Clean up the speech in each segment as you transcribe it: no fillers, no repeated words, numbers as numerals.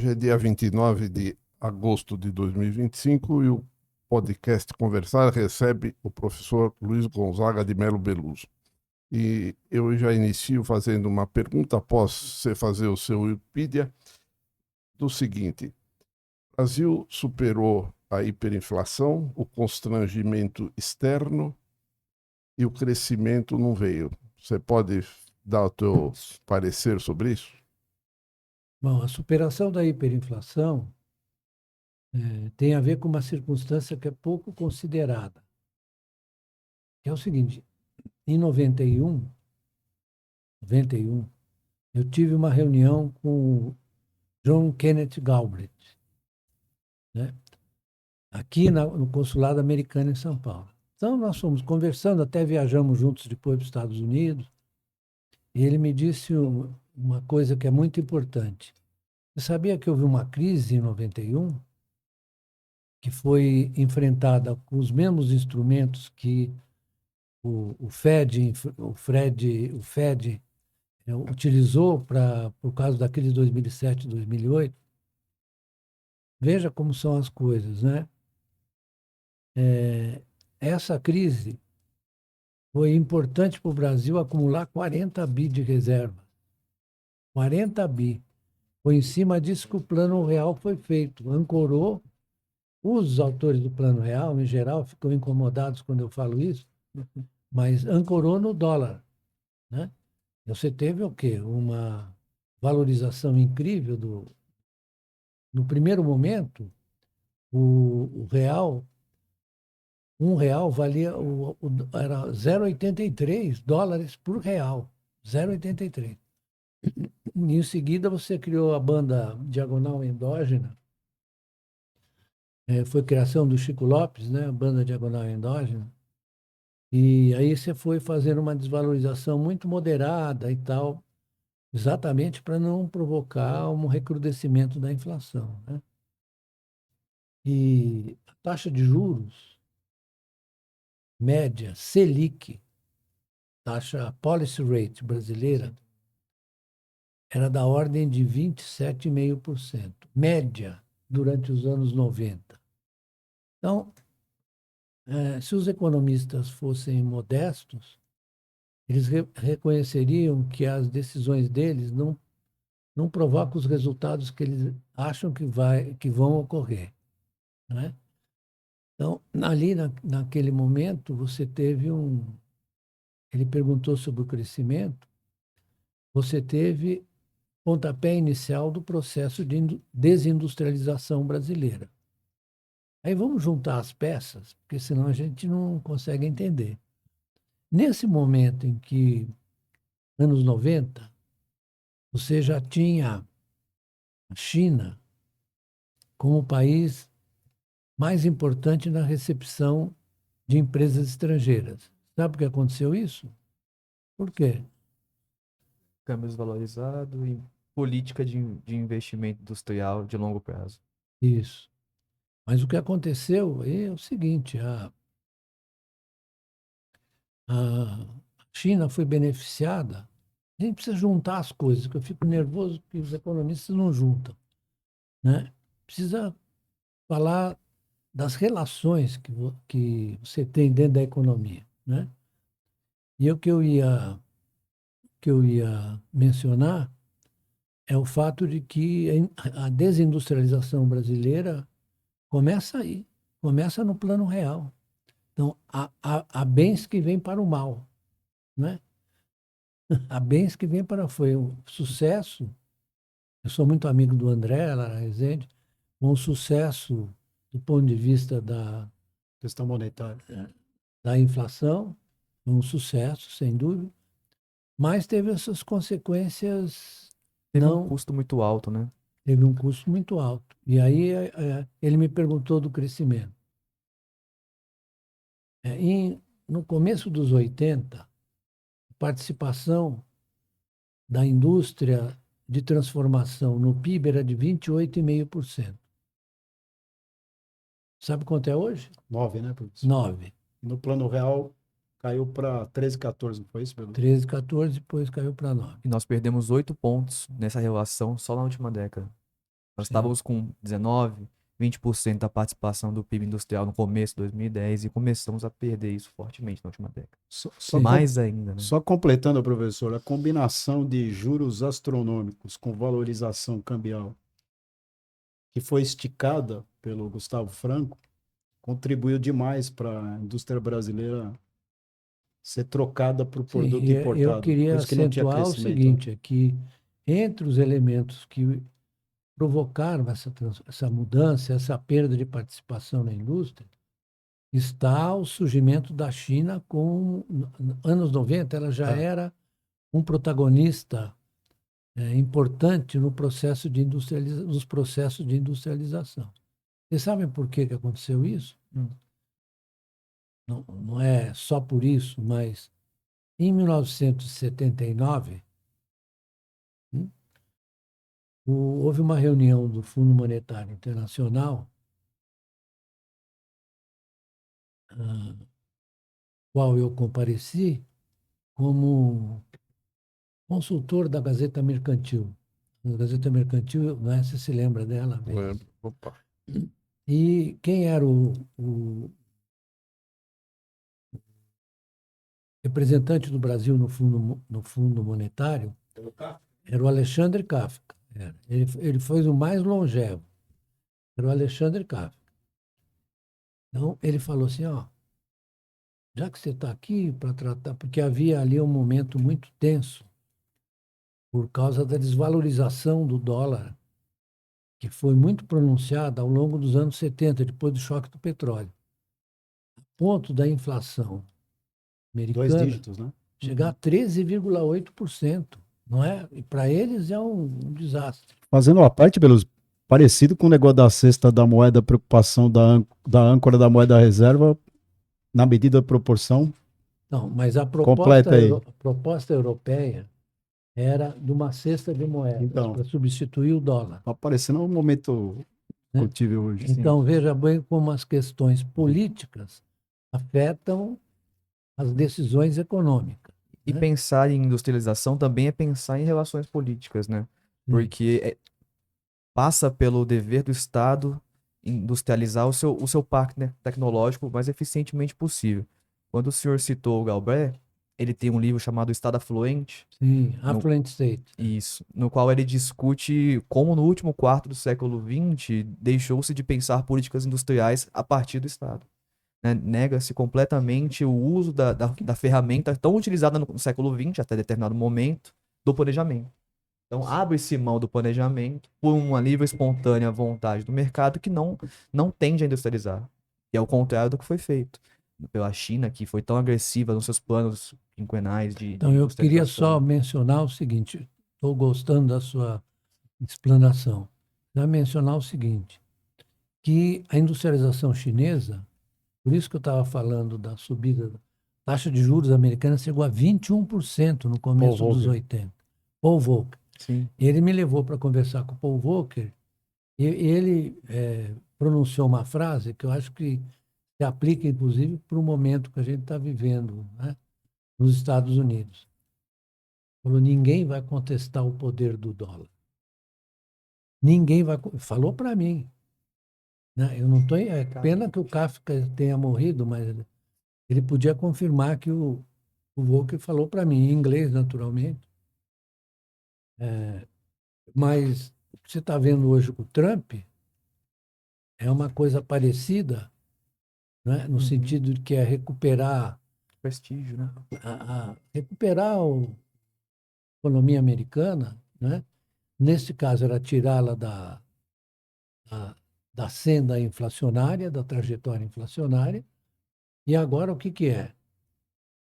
Hoje é dia 29 de agosto de 2025 e o podcast Conversar recebe o professor Luiz Gonzaga de Melo Beluso. E eu já inicio fazendo uma pergunta, após você fazer o seu Wikipedia, do seguinte: o Brasil superou a hiperinflação, o constrangimento externo e o crescimento não veio. Você pode dar o teu parecer sobre isso? Bom, a superação da hiperinflação tem a ver com uma circunstância que é pouco considerada. É o seguinte, em 91, eu tive uma reunião com o John Kenneth Galbraith, né? Aqui no consulado americano em São Paulo. Então, nós fomos conversando, até viajamos juntos depois para os Estados Unidos, e ele me disse uma coisa que é muito importante. Você sabia que houve uma crise em 91, que foi enfrentada com os mesmos instrumentos que o Fed utilizou por causa da crise de 2007 e 2008? Veja como são as coisas, né? Essa crise foi importante para o Brasil acumular 40 bi de reserva. 40 bi. Foi em cima disso que o Plano Real foi feito. Ancorou. Os autores do Plano Real, em geral, ficam incomodados quando eu falo isso, mas ancorou no dólar, né? Você teve o quê? Uma valorização incrível no primeiro momento, o real, R$ 1 valia, era 0,83 dólares por real, 0,83. Em seguida, você criou a banda diagonal endógena, foi criação do Chico Lopes, né? A banda diagonal endógena. E aí você foi fazendo uma desvalorização muito moderada e tal, exatamente para não provocar um recrudescimento da inflação, né? E a taxa de juros média, Selic, taxa policy rate brasileira, era da ordem de 27,5%, média durante os anos 90. Então, se os economistas fossem modestos, eles reconheceriam que as decisões deles não provocam os resultados que eles acham que vão ocorrer, né? Então, ali naquele momento, você teve ele perguntou sobre o crescimento, você teve pontapé inicial do processo de desindustrialização brasileira. Aí vamos juntar as peças, porque senão a gente não consegue entender. Nesse momento em que, anos 90, você já tinha a China como o país mais importante na recepção de empresas estrangeiras. Sabe por que aconteceu isso? Por quê? Câmbio desvalorizado e política de investimento industrial de longo prazo. Isso. Mas o que aconteceu aí é o seguinte: a China foi beneficiada. A gente precisa juntar as coisas, que eu fico nervoso que os economistas não juntam, né? Precisa falar das relações que você tem dentro da economia, né? E o que eu ia mencionar é o fato de que a desindustrialização brasileira começa aí, começa no plano real. Então, há bens que vêm para o mal, né? Há bens que vêm para... Foi um sucesso, eu sou muito amigo do André Lara Rezende, um sucesso do ponto de vista da Questão monetária. da inflação, um sucesso, sem dúvida, mas teve as suas consequências. Teve Não, um custo muito alto, né? teve um custo muito alto. E aí ele me perguntou do crescimento. No começo dos 80, a participação da indústria de transformação no PIB era de 28,5%. Sabe quanto é hoje? 9, né, professor? 9. No plano real caiu para 13, 14, não foi isso, Belu? 13, 14, depois caiu para 9. E nós perdemos 8 pontos nessa relação só na última década. Nós Sim. estávamos com 19, 20% da participação do PIB industrial no começo de 2010 e começamos a perder isso fortemente na última década. Só Mais ainda, né? Só completando, professor, a combinação de juros astronômicos com valorização cambial que foi esticada pelo Gustavo Franco contribuiu demais para a indústria brasileira ser trocada por Sim, produto e eu importado. Por queria isso que não tinha acentuar o crescimento. seguinte, é que entre os elementos que provocaram essa mudança, essa perda de participação na indústria, está o surgimento da China com, anos 90, ela já É. era um protagonista importante no processo de nos processos de industrialização. Vocês sabem por que aconteceu isso? Não, não é só por isso, mas em 1979, houve uma reunião do Fundo Monetário Internacional, qual eu compareci como consultor da Gazeta Mercantil. A Gazeta Mercantil, não é? Você se lembra dela? Bem? Lembro. Opa. E quem era o representante do Brasil no Fundo Monetário era o Alexandre Kafka. Ele foi o mais longevo. Era o Alexandre Kafka. Então, ele falou assim, ó, já que você está aqui para tratar, porque havia ali um momento muito tenso por causa da desvalorização do dólar, que foi muito pronunciada ao longo dos anos 70, depois do choque do petróleo. A ponto da inflação 2 americana dígitos, né? chegar a 13,8%, não é? E para eles é um desastre. Fazendo uma parte, Belos, parecido com o negócio da cesta da moeda, preocupação da âncora da moeda reserva, na medida da proporção. Não, mas a Completa aí. proposta europeia era de uma cesta de moedas Então. para substituir o dólar. Está aparecendo um momento que eu tive hoje. Então, veja bem como as questões políticas afetam as decisões econômicas. E pensar em industrialização também é pensar em relações políticas, né? Porque passa pelo dever do Estado industrializar o seu parque, né, tecnológico o mais eficientemente possível. Quando o senhor citou o Galbraith, ele tem um livro chamado Estado Afluente. Sim, Affluent State. Isso, no qual ele discute como no último quarto do século XX deixou-se de pensar políticas industriais a partir do Estado. Né? Nega-se completamente o uso da ferramenta tão utilizada no século XX, até determinado momento, do planejamento. Então, abre-se mão do planejamento por uma livre, espontânea vontade do mercado que não tende a industrializar. E é o contrário do que foi feito pela China, que foi tão agressiva nos seus planos quinquenais de Então, eu queria industrialização. só mencionar o seguinte, estou gostando da sua explanação. Eu mencionar o seguinte, que a industrialização chinesa, por isso que eu estava falando da subida da taxa de juros americana, chegou a 21% no começo Paul dos Volcker. 80. Paul Volcker. Sim. Ele me levou para conversar com o Paul Volcker e ele pronunciou uma frase que eu acho que se aplica, inclusive, para o momento que a gente está vivendo, né, nos Estados Unidos. Falou, ninguém vai contestar o poder do dólar. Ninguém vai... Falou para mim. Né? Eu não tô... É pena que o Kafka tenha morrido, mas ele podia confirmar que o Volcker falou para mim, em inglês, naturalmente. Mas o que você está vendo hoje com o Trump é uma coisa parecida, né? No sentido de que é recuperar Prestígio, né? recuperar a economia americana, né? Nesse caso era tirá-la da senda inflacionária, da trajetória inflacionária, e agora o que é?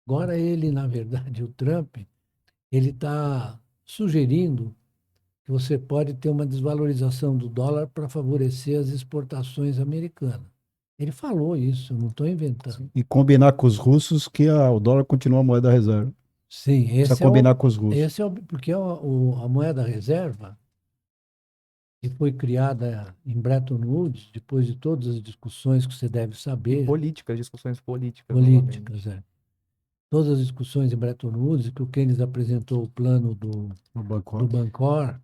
Agora ele, na verdade, o Trump, ele está sugerindo que você pode ter uma desvalorização do dólar para favorecer as exportações americanas. Ele falou isso, eu não estou inventando. E combinar com os russos que o dólar continua a moeda reserva. Sim, Precisa esse combinar com os russos. esse porque a moeda reserva, que foi criada em Bretton Woods, depois de todas as discussões que você deve saber, Discussões políticas. políticas, todas as discussões em Bretton Woods, que o Keynes apresentou o plano do No Bancor. Bancor,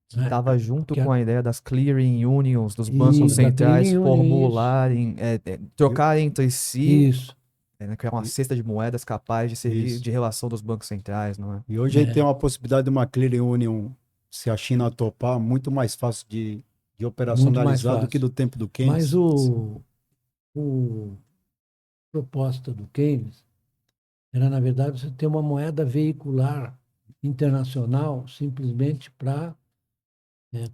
Que né? estava junto Que a- com a ideia das clearing unions, dos bancos Isso, da centrais clearing union, formularem, trocar entre si, Isso. criar uma E- cesta de moedas capaz de servir Isso. de relação dos bancos centrais, não é? E hoje a gente É. tem uma possibilidade de uma clearing union, se a China topar, muito mais fácil de Muito mais operacionalizar do que fácil. do tempo do Mas Keynes. o proposta do Keynes era, na verdade, você ter uma moeda veicular internacional simplesmente para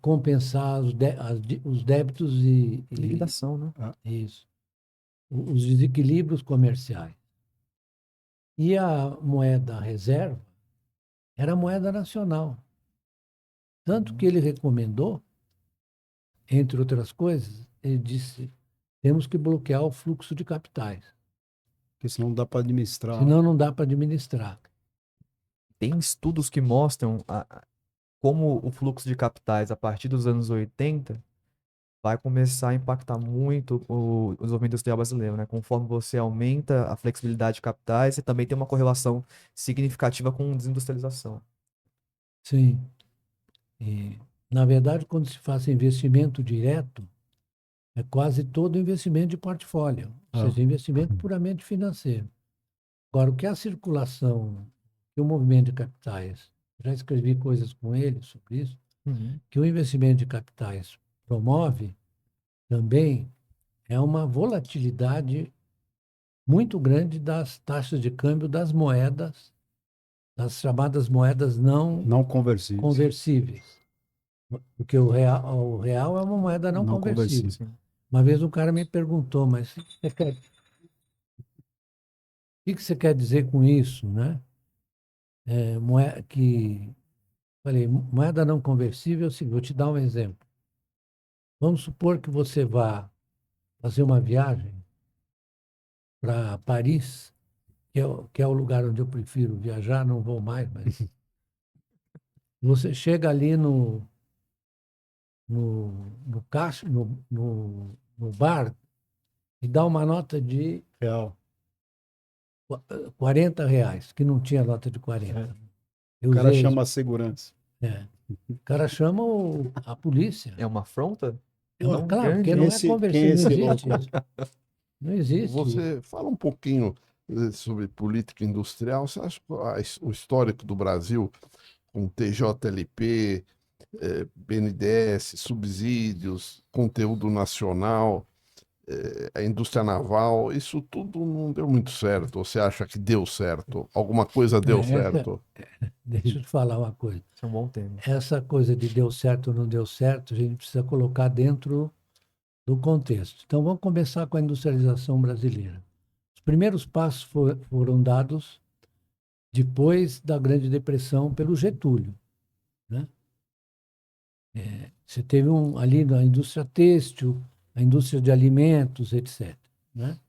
compensar os débitos e Liquidação, né? isso, os desequilíbrios comerciais. E a moeda reserva era a moeda nacional. Tanto que ele recomendou, entre outras coisas, ele disse: temos que bloquear o fluxo de capitais, Porque senão não dá para administrar. senão não dá para administrar. Tem estudos que mostram como o fluxo de capitais a partir dos anos 80 vai começar a impactar muito o desenvolvimento industrial brasileiro, né? Conforme você aumenta a flexibilidade de capitais, você também tem uma correlação significativa com desindustrialização. Sim. E, na verdade, quando se faz investimento direto, é quase todo investimento de portfólio, ou seja, investimento puramente financeiro. Agora, o que é a circulação, que o movimento de capitais, já escrevi coisas com ele sobre isso, que o investimento de capitais promove também é uma volatilidade muito grande das taxas de câmbio das moedas, das chamadas moedas não Não conversíveis. conversíveis. Porque o real é uma moeda não Não conversível. conversível. Uma vez um cara me perguntou, mas o que você quer dizer com isso, né? Falei, moeda não conversível é o seguinte, vou te dar um exemplo. Vamos supor que você vá fazer uma viagem para Paris, que é o lugar onde eu prefiro viajar, não vou mais, mas você chega ali no caixa, no bar e dá uma nota de Real. R$ 40, que não tinha nota de 40. Eu O cara usei chama a segurança. O cara chama a polícia. É uma afronta? Claro, porque Quem não é é esse- conversível, quem é não esse existe isso. Não existe. Você fala um pouquinho sobre política industrial. Você acha que o histórico do Brasil com TJLP, BNDES, subsídios, conteúdo nacional, a indústria naval, isso tudo não deu muito certo? Ou você acha que deu certo? Alguma coisa deu certo? Deixa eu te falar uma coisa. Isso é um bom tema. Essa coisa de deu certo ou não deu certo, a gente precisa colocar dentro do contexto. Então, vamos começar com a industrialização brasileira. Os primeiros passos foram dados depois da Grande Depressão pelo Getúlio, né? Você teve ali na indústria têxtil, a indústria de alimentos, etc., né?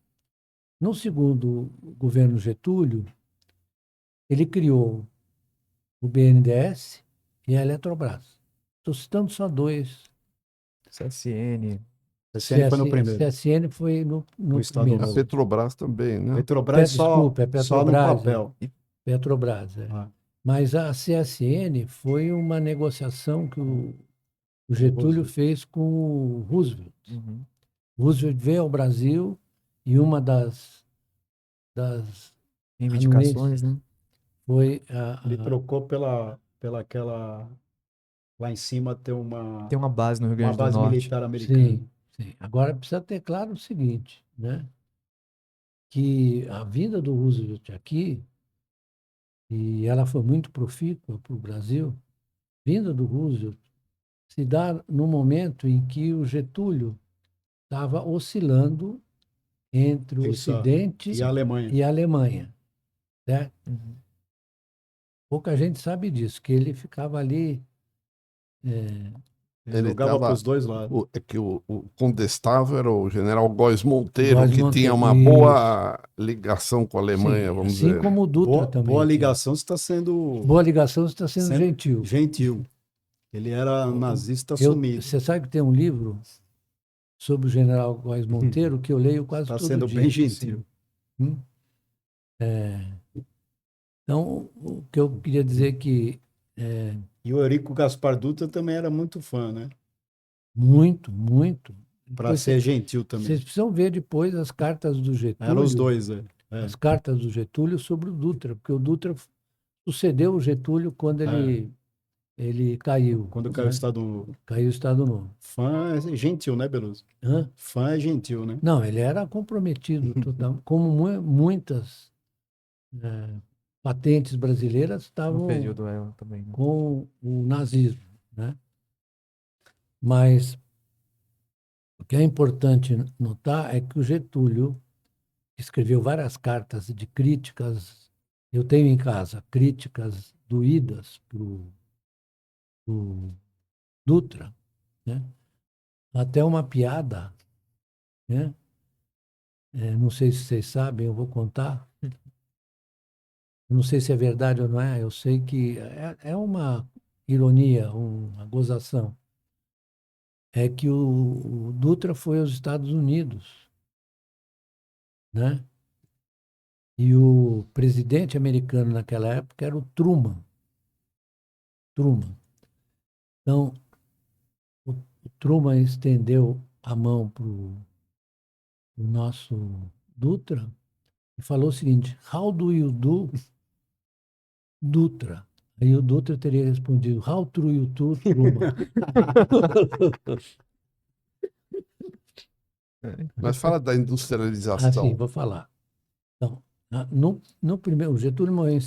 No segundo governo Getúlio, ele criou o BNDES e a Eletrobras. Estou citando só dois. CSN. CSN foi no primeiro. CSN foi no O Estado primeiro. A Novo. Petrobras também, né? Petrobras Desculpa, é só no Petrobras, papel. Petrobras, é. Ah, Mas a CSN foi uma negociação que o Getúlio fez com o Roosevelt. Uhum. Roosevelt veio ao Brasil e uma das Reivindicações, né? foi ele trocou pela aquela lá em cima tem Tem uma base no Rio uma Grande do base Norte. militar americana. Sim, sim. Agora precisa ter claro o seguinte, né? Que a vinda do Roosevelt aqui, e ela foi muito profícua para o Brasil, vinda do Roosevelt se dá no momento em que o Getúlio estava oscilando entre o Isso, Ocidente e a Alemanha. e a Alemanha, certo? Uhum. Pouca gente sabe disso, que ele ficava ali. Ele jogava para os dois lados. É que o condestável era o general Góes Monteiro, Góes que tinha Monteiro, uma boa ligação com a Alemanha, Sim, vamos assim dizer. como o Dutra também. Boa tinha. ligação está sendo Boa ligação está sendo gentil. gentil. Ele era nazista assumido. Você sabe que tem um livro sobre o general Góes Monteiro que eu leio quase Está todo sendo dia. bem gentil. Então, o que eu queria dizer é que E o Eurico Gaspar Dutra também era muito fã, né? muito, muito. Para Depois ser gentil também. vocês precisam ver depois as cartas do Eram os Getúlio, dois, as cartas do Getúlio sobre o Dutra, porque o Dutra sucedeu o Getúlio quando ele caiu, Quando caiu o né? Estado Novo. Caiu o Estado Novo. Fã é gentil, né, Beluso? Hã? Fã é gentil, né? Não, ele era comprometido total, como muitas patentes brasileiras No estavam período também, né? com o nazismo, né? Mas o que é importante notar é que o Getúlio escreveu várias cartas de críticas. Eu tenho em casa críticas doídas para o Dutra, né? Até uma piada, né? Não sei se vocês sabem, eu vou contar. Não sei se é verdade ou não é, eu sei que é uma ironia, uma gozação. É que o Dutra foi aos Estados Unidos, né? E o presidente americano naquela época era o Truman. Truman. Então, o Truman estendeu a mão para o nosso Dutra e falou o seguinte: How do you do, Dutra? Aí o Dutra teria respondido: How do you do, Truman? Mas fala da industrialização. Assim, vou falar. Então, no primeiro, o Getúlio morreu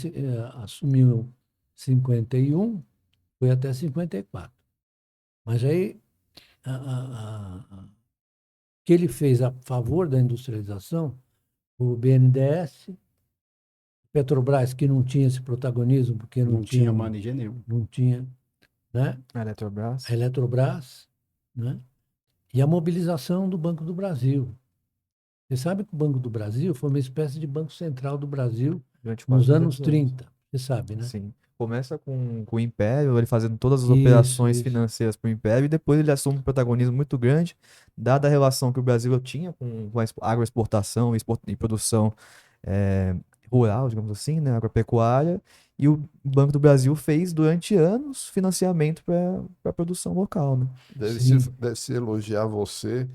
assumiu em 51, foi até 54. Mas aí, o que ele fez a favor da industrialização, o BNDES, Petrobras, que não tinha esse protagonismo, porque Não tinha mais ninguém nenhum. não tinha, né? A Eletrobras. A Eletrobras, né? E a mobilização do Banco do Brasil. Você sabe que o Banco do Brasil foi uma espécie de Banco Central do Brasil Durante nos quase anos 200 anos. 30. Você sabe, né? Sim. Começa com o Império, ele fazendo todas as Isso, operações isso. financeiras para o Império, e depois ele assume um protagonismo muito grande, dada a relação que o Brasil tinha com a agroexportação e produção eh, rural, digamos assim, né, agropecuária, e o Banco do Brasil fez durante anos financiamento para a produção local, né? Sim. Deve se elogiar você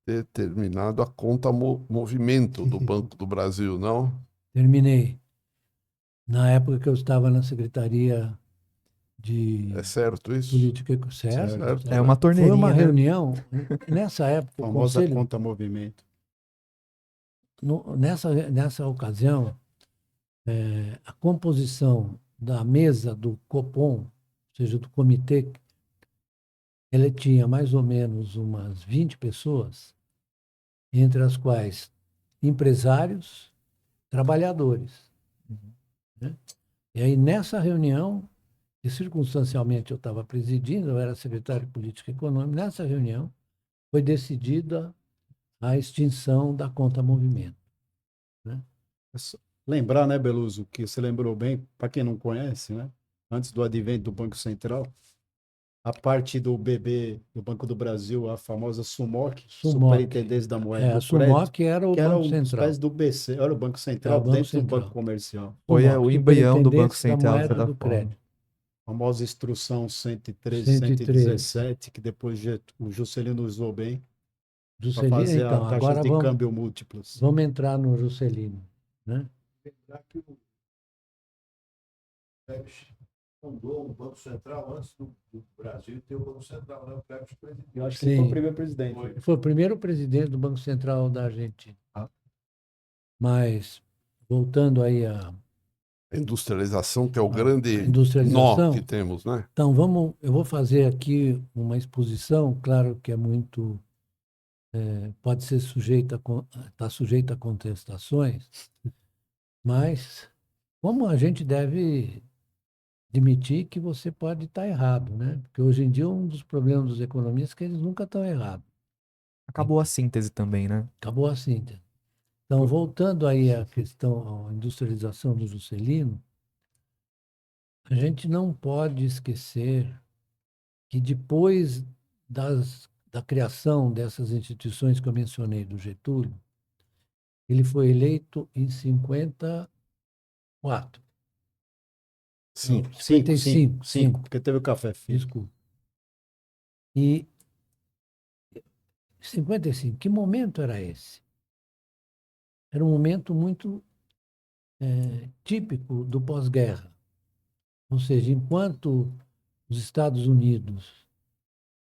ter terminado a conta movimento do Banco do Brasil, não? Terminei. Na época que eu estava na Secretaria de É certo isso? Política Certo, Certo. Certo, É uma né? Foi uma torneirinha, né? reunião, nessa época, o Famosa Conselho, conta movimento. nessa ocasião, a composição da mesa do Copom, ou seja, do comitê, ele tinha mais ou menos umas 20 pessoas, entre as quais empresários, trabalhadores, né? E aí, nessa reunião, que circunstancialmente eu estava presidindo, eu era secretário de Política Econômica, nessa reunião foi decidida a extinção da conta movimento, né? É só lembrar, né, Beluso, que você lembrou bem, para quem não conhece, né? Antes do advento do Banco Central, a parte do BB, do Banco do Brasil, a famosa SUMOC, Superintendência da Moeda A do Crédito, SUMOC era o que era Banco uma Central. espécie do BC, era o Banco Era Central o Banco dentro do Banco Central. Comercial. Foi SUMOC, o embrião do Banco Superintendência da Central, de Moeda certa do forma. Crédito. A famosa instrução 113, 113. 117, que depois o Juscelino usou bem para Juscelino, fazer então, taxas agora de câmbio múltiplas. vamos entrar no Juscelino, né? Lembrar que o Pérez fundou o Banco Central antes do Brasil ter o Banco Central, né? O Pérez presidente. Eu acho que ele foi o Sim. primeiro presidente. Foi o primeiro presidente do Banco Central da Argentina. Ah. Mas, voltando aí à A industrialização, que é o à grande nó industrialização, que temos, né? então eu vou fazer aqui uma exposição, claro que é muito, pode ser está sujeita a contestações, mas como a gente deve admitir que você pode estar errado, né? Porque hoje em dia um dos problemas dos economistas é que eles nunca estão errados. Acabou a síntese também, né? Acabou a síntese. Então, voltando aí à questão, à industrialização do Juscelino, a gente não pode esquecer que depois da criação dessas instituições que eu mencionei do Getúlio, ele foi eleito em 54. Sim. 55. Cinco, porque teve o café frio. Desculpa. E 55, que momento era esse? Era um momento muito típico do pós-guerra. Ou seja, enquanto os Estados Unidos,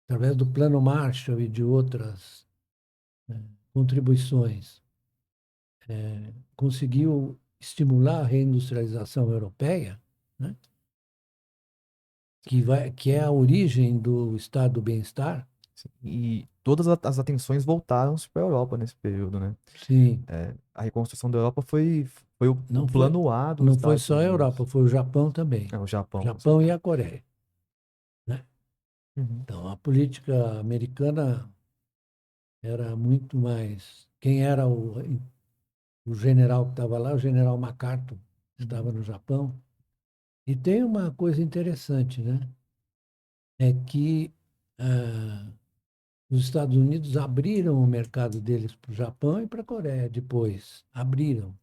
através do Plano Marshall e de outras contribuições, conseguiu estimular a reindustrialização europeia, né? Que é a origem do estado do bem-estar. E todas as atenções voltaram-se para a Europa nesse período, né? Sim, A reconstrução da Europa foi o Não foi- plano A dos não foi Estados só a Unidos. Europa, foi o Japão também. É, o Japão. Japão e a Coreia. Uhum. Então, a política americana era muito mais. Quem era o general que estava lá? O general MacArthur, estava no Japão. E tem uma coisa interessante, né? É que os Estados Unidos abriram o mercado deles para o Japão e para a Coreia depois. Abriram.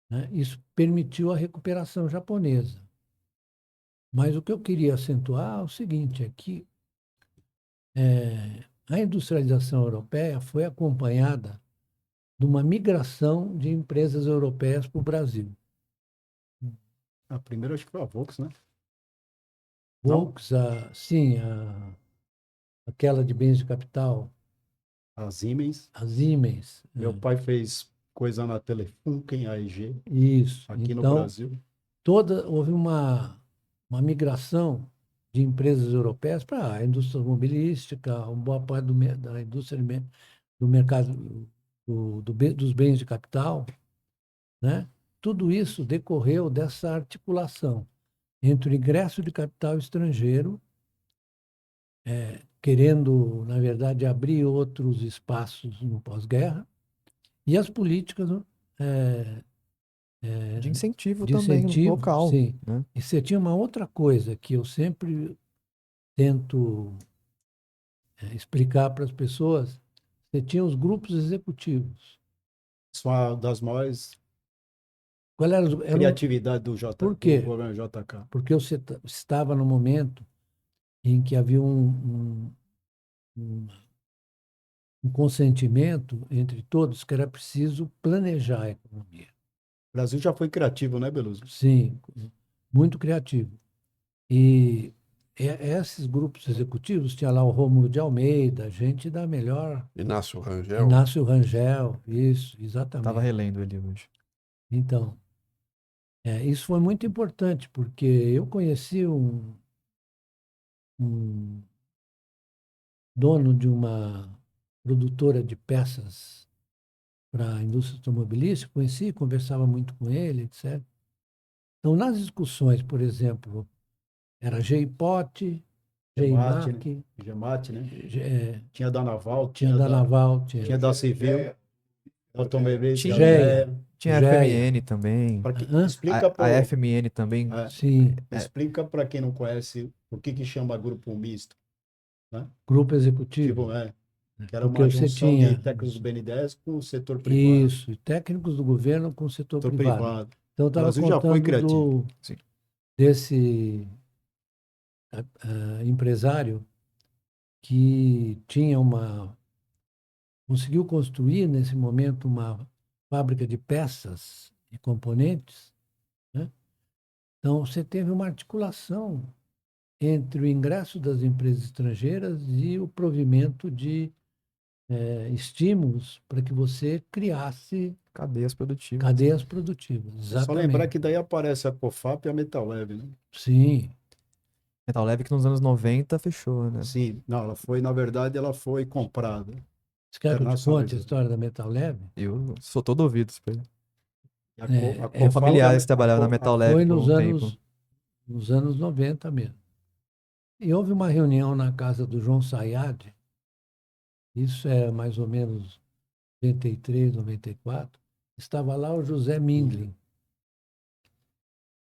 Né? Isso permitiu a recuperação japonesa. Mas o que eu queria acentuar é o seguinte, é que a industrialização europeia foi acompanhada de uma migração de empresas europeias para o Brasil. A primeira acho que foi a Volks, né? Não? Volks, aquela de bens de capital, A Siemens. a Siemens, Meu pai fez coisa na Telefunken, AEG, isso. aqui no Então, Brasil. houve uma migração de empresas europeias para a indústria automobilística, uma boa parte da indústria do mercado dos bens de capital, né? Tudo isso decorreu dessa articulação entre o ingresso de capital estrangeiro, querendo, na verdade, abrir outros espaços no pós-guerra, e as políticas De incentivo de também incentivo, local, sim. né? E você tinha uma outra coisa que eu sempre tento explicar para as pessoas, você tinha os grupos executivos. Isso é uma das maiores Qual era, criatividades do, por do quê? governo JK. Porque você estava no momento em que havia um consentimento entre todos que era preciso planejar a economia. O Brasil já foi criativo, né, Beluso? Sim, muito criativo. E esses grupos executivos, tinha lá o Rômulo de Almeida, gente da melhor. Inácio Rangel. Inácio Rangel, isso, Estava exatamente. relendo ele hoje. Então, isso foi muito importante, porque eu conheci um dono de uma produtora de peças para a indústria automobilística, conheci, conversava muito com ele, etc. Então, nas discussões, por exemplo, era GIPOT, Gemate, GIMAC, né? Gemate, né? é, Tinha da Naval, tinha da Naval, tinha da Civil, automobilística, GEA. Tinha a GEA. FMN também. Explica A FMN também. Sim, explica para quem não conhece o que chama grupo misto, né? grupo executivo. Que era Porque uma você junção tinha de técnicos do BNDES com o setor privado. isso, e técnicos do governo com o setor Setor privado. privado. Então, eu O estava Brasil já foi contando criativo. Sim. desse empresário que conseguiu construir nesse momento uma fábrica de peças e componentes, né? Então, você teve uma articulação entre o ingresso das empresas estrangeiras e o provimento de estímulos para que você criasse Cadeias produtivas. cadeias produtivas. É só lembrar Exatamente. que daí aparece a COFAP e a Metal Leve, né? Sim, Metal Leve que nos anos 90 fechou, né? Sim, não, ela foi, na verdade, ela foi comprada. você quer que eu te conte a Internacionalizada. história da Metal Leve? Eu sou todo ouvido. E a É familiares que trabalharam na Metal Leve Foi por um tempo. nos anos 90 mesmo. E houve uma reunião na casa do João Sayad, isso é mais ou menos 93, 94. Estava lá o José Mindlin.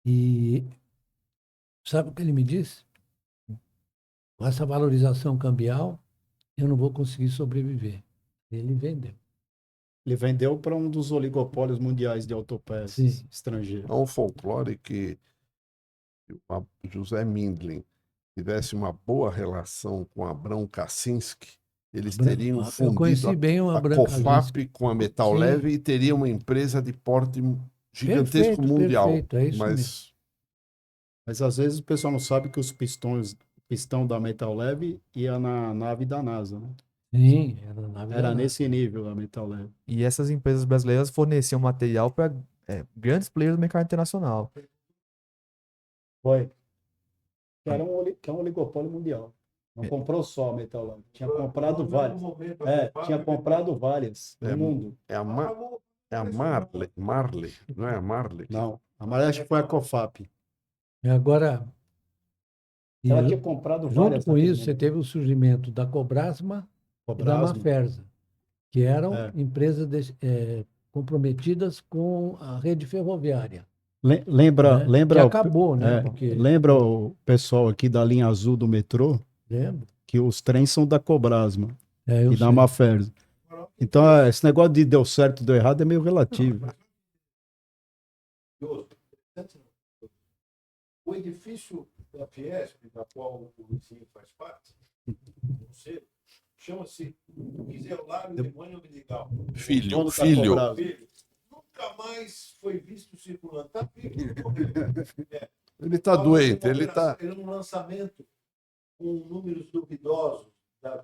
E sabe o que ele me disse? Com essa valorização cambial, eu não vou conseguir sobreviver. Ele vendeu. Ele vendeu para um dos oligopólios mundiais de autopeças Sim. estrangeiros. É um folclore que o José Mindlin tivesse uma boa relação com Abrão Kaczynski, eles teriam Eu fundido conheci bem o a Abrão COFAP com a Metal Sim. Leve e teria uma empresa de porte gigantesco Perfeito, mundial. perfeito, é isso Mas Mas às vezes o pessoal não sabe que os pistão da Metal Leve ia na nave da NASA, né? Sim, era na nave da Era NASA. nesse nível a Metal Leve. E essas empresas brasileiras forneciam material para grandes players do mercado internacional. Foi. Que é um oligopólio mundial. Não comprou só a Metal Leve. Tinha comprado várias. Tinha comprado várias no mundo. é a Marley, não é a Marley? Não. A Maré acho que foi a COFAP. E agora, Ela tinha comprado junto várias com naquele isso, você momento. teve o surgimento da Cobrasma e da Cobrasma. Mafersa, que eram É. empresas comprometidas com a rede ferroviária. Lembra, né? lembra, Que acabou, né? é, Porque, lembra o pessoal aqui da linha azul do metrô lembra? que os trens são da Cobrasma Eu e da sei. Mafersa. Então, esse negócio de deu certo, deu errado é meio relativo. O edifício da Fiesp, da qual o Luizinho faz parte, chama-se Isolário Demônio Umbilical. Filho. Nunca mais foi visto circulando. Tá vivo. Ele está doente, ele está... Ele num lançamento com números duvidosos das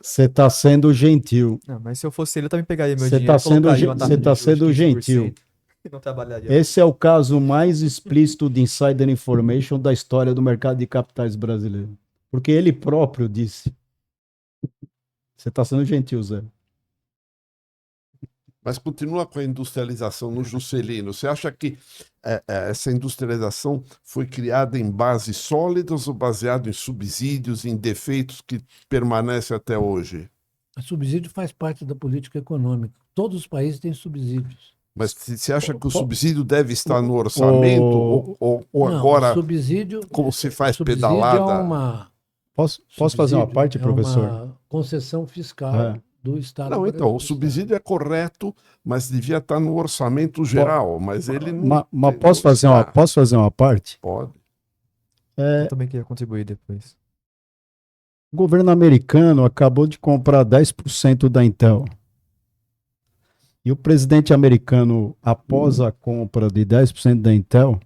Você está sendo gentil. Não, mas se eu fosse ele, eu também pegaria meu Você dinheiro tá e colocaria sendo uma ge- taxa você de tá juros de sendo 15% gentil. E não trabalharia. Esse é o caso mais explícito de insider information da história do mercado de capitais brasileiro. Porque ele próprio disse. Você está sendo gentil, Zé. Mas continua com a industrialização no Juscelino. Você acha que essa industrialização foi criada em bases sólidas ou baseado em subsídios, em defeitos que permanecem até hoje? O subsídio faz parte da política econômica. Todos os países têm subsídios. Mas você acha que o subsídio deve estar no orçamento ou Não, agora, o subsídio, como se faz subsídio pedalada? é uma Posso fazer uma subsídio parte, professor? uma concessão fiscal É. do Estado. Não, então, o subsídio é correto, mas devia estar no orçamento geral. Mas ele não. Mas posso fazer uma parte? Pode. Eu também queria contribuir depois. O governo americano acabou de comprar 10% da Intel. E o presidente americano, após a compra de 10% da Intel,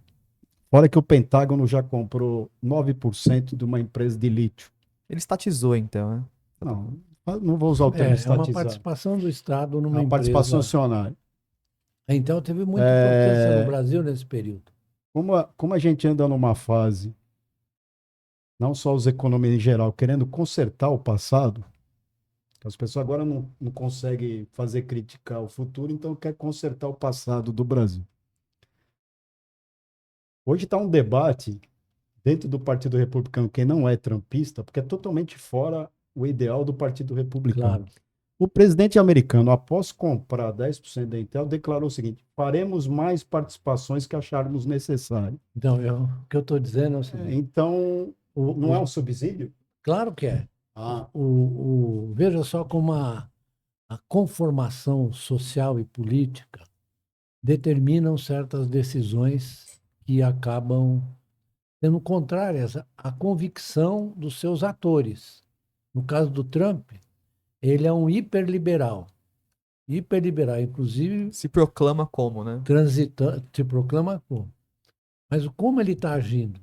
fora que o Pentágono já comprou 9% de uma empresa de lítio. Ele estatizou, então, né? Não vou usar o termo É uma estatizar. participação do Estado É numa uma participação empresa. acionária. Então teve muita importância no Brasil nesse período. Como a gente anda numa fase, não só os economistas em geral, querendo consertar o passado, as pessoas agora não conseguem criticar o futuro, então quer consertar o passado do Brasil. Hoje está um debate dentro do Partido Republicano, que não é trumpista, porque é totalmente fora o ideal do Partido Republicano. Claro. O presidente americano, após comprar 10% da Intel, declarou o seguinte: faremos mais participações que acharmos necessário. Então, o que eu estou dizendo é o seguinte. Então, não é um subsídio? Claro que é. Ah, Veja só como a conformação social e política determinam certas decisões que acabam sendo contrárias à convicção dos seus atores. No caso do Trump, ele é um hiperliberal. Hiperliberal, inclusive, Se proclama como, né? se proclama como. Mas como ele está agindo?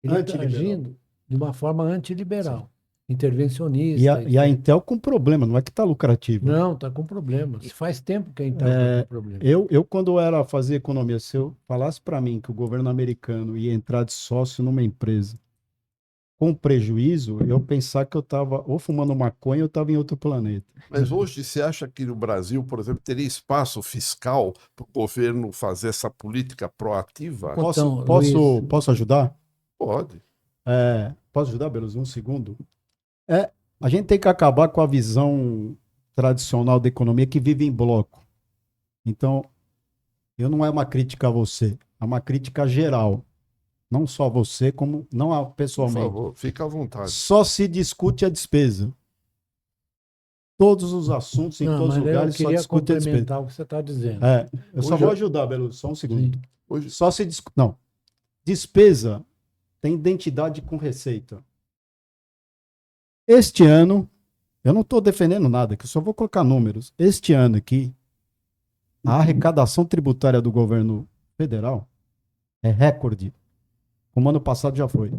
Ele está Antiliberal. agindo de uma forma antiliberal, intervencionista. e a Intel com problema, não é que está lucrativo. Não, está com problemas. Faz tempo que a Intel está com problema. Eu, quando fazia economia, se eu falasse para mim que o governo americano ia entrar de sócio numa empresa com prejuízo, eu pensar que eu estava ou fumando maconha ou estava em outro planeta. Mas hoje você acha que no Brasil, por exemplo, teria espaço fiscal para o governo fazer essa política proativa? Então, Posso ajudar? Pode. Posso ajudar, Belos? Um segundo. A gente tem que acabar com a visão tradicional da economia que vive em bloco. Então, não é uma crítica a você, é uma crítica geral. Não só a você, como não Por pessoalmente. favor, fica à vontade. Só se discute a despesa. Todos os assuntos, em todos os lugares, eu só queria discute a despesa. complementar o que você está dizendo. Eu só Hoje vou ajudar, Belos, só um segundo. Sim. Hoje, Só se discute. Não. Despesa tem identidade com receita. Este ano, eu não estou defendendo nada, que eu só vou colocar números. Este ano aqui, a arrecadação tributária do governo federal é recorde. Como ano passado já foi.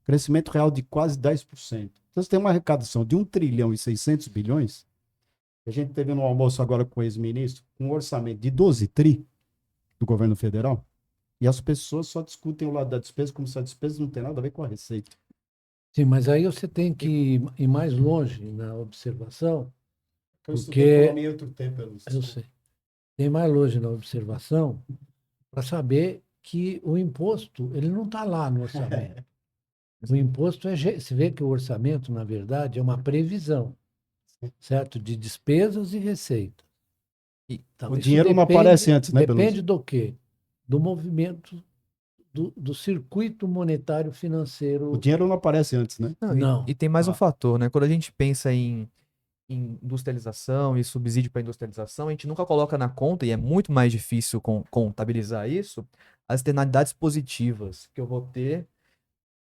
Crescimento real de quase 10%. Então, você tem uma arrecadação de 1 trilhão e 600 bilhões. A gente teve no almoço agora com o ex-ministro, um orçamento de 12 tri do governo federal. E as pessoas só discutem o lado da despesa como se a despesa não tem nada a ver com a receita. Sim, mas aí você tem que ir mais longe na observação. Eu Porque- estudei economia em outro tempo. Eu sei. Tem mais longe na observação para saber que o imposto ele não está lá no orçamento. O imposto você vê que o orçamento, na verdade, é uma previsão, certo? De despesas e receitas. E Então, o isso dinheiro não aparece antes, né, Beluso? Depende do quê? Do movimento do circuito monetário financeiro. O dinheiro não aparece antes, né? Não, Não. e tem mais um Ah. fator, né? Quando a gente pensa em industrialização e subsídio para industrialização, a gente nunca coloca na conta, e é muito mais difícil contabilizar isso, as externalidades positivas que eu vou ter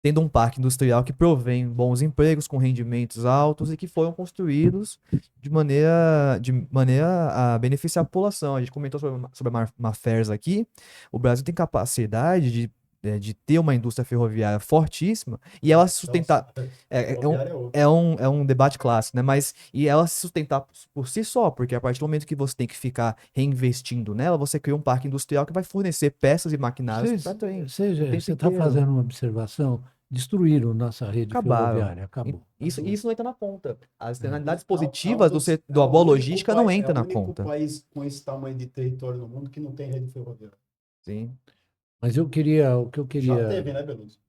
tendo um parque industrial que provém bons empregos com rendimentos altos e que foram construídos de maneira a beneficiar a população. A gente comentou sobre a Mafers aqui. O Brasil tem capacidade de ter uma indústria ferroviária fortíssima e ela se sustentar. É um debate clássico, né? Mas e ela se sustentar por si só, porque a partir do momento que você tem que ficar reinvestindo nela, você cria um parque industrial que vai fornecer peças e maquinários para trem. Você está inteiro. fazendo uma observação, destruíram nossa rede Acabaram. ferroviária, acabou. Isso não entra na conta. As externalidades positivas da boa logística não entram na conta. É o único país com esse tamanho de território no mundo que não tem rede ferroviária. Sim. Mas o que eu queria. Já teve, né, Beluso?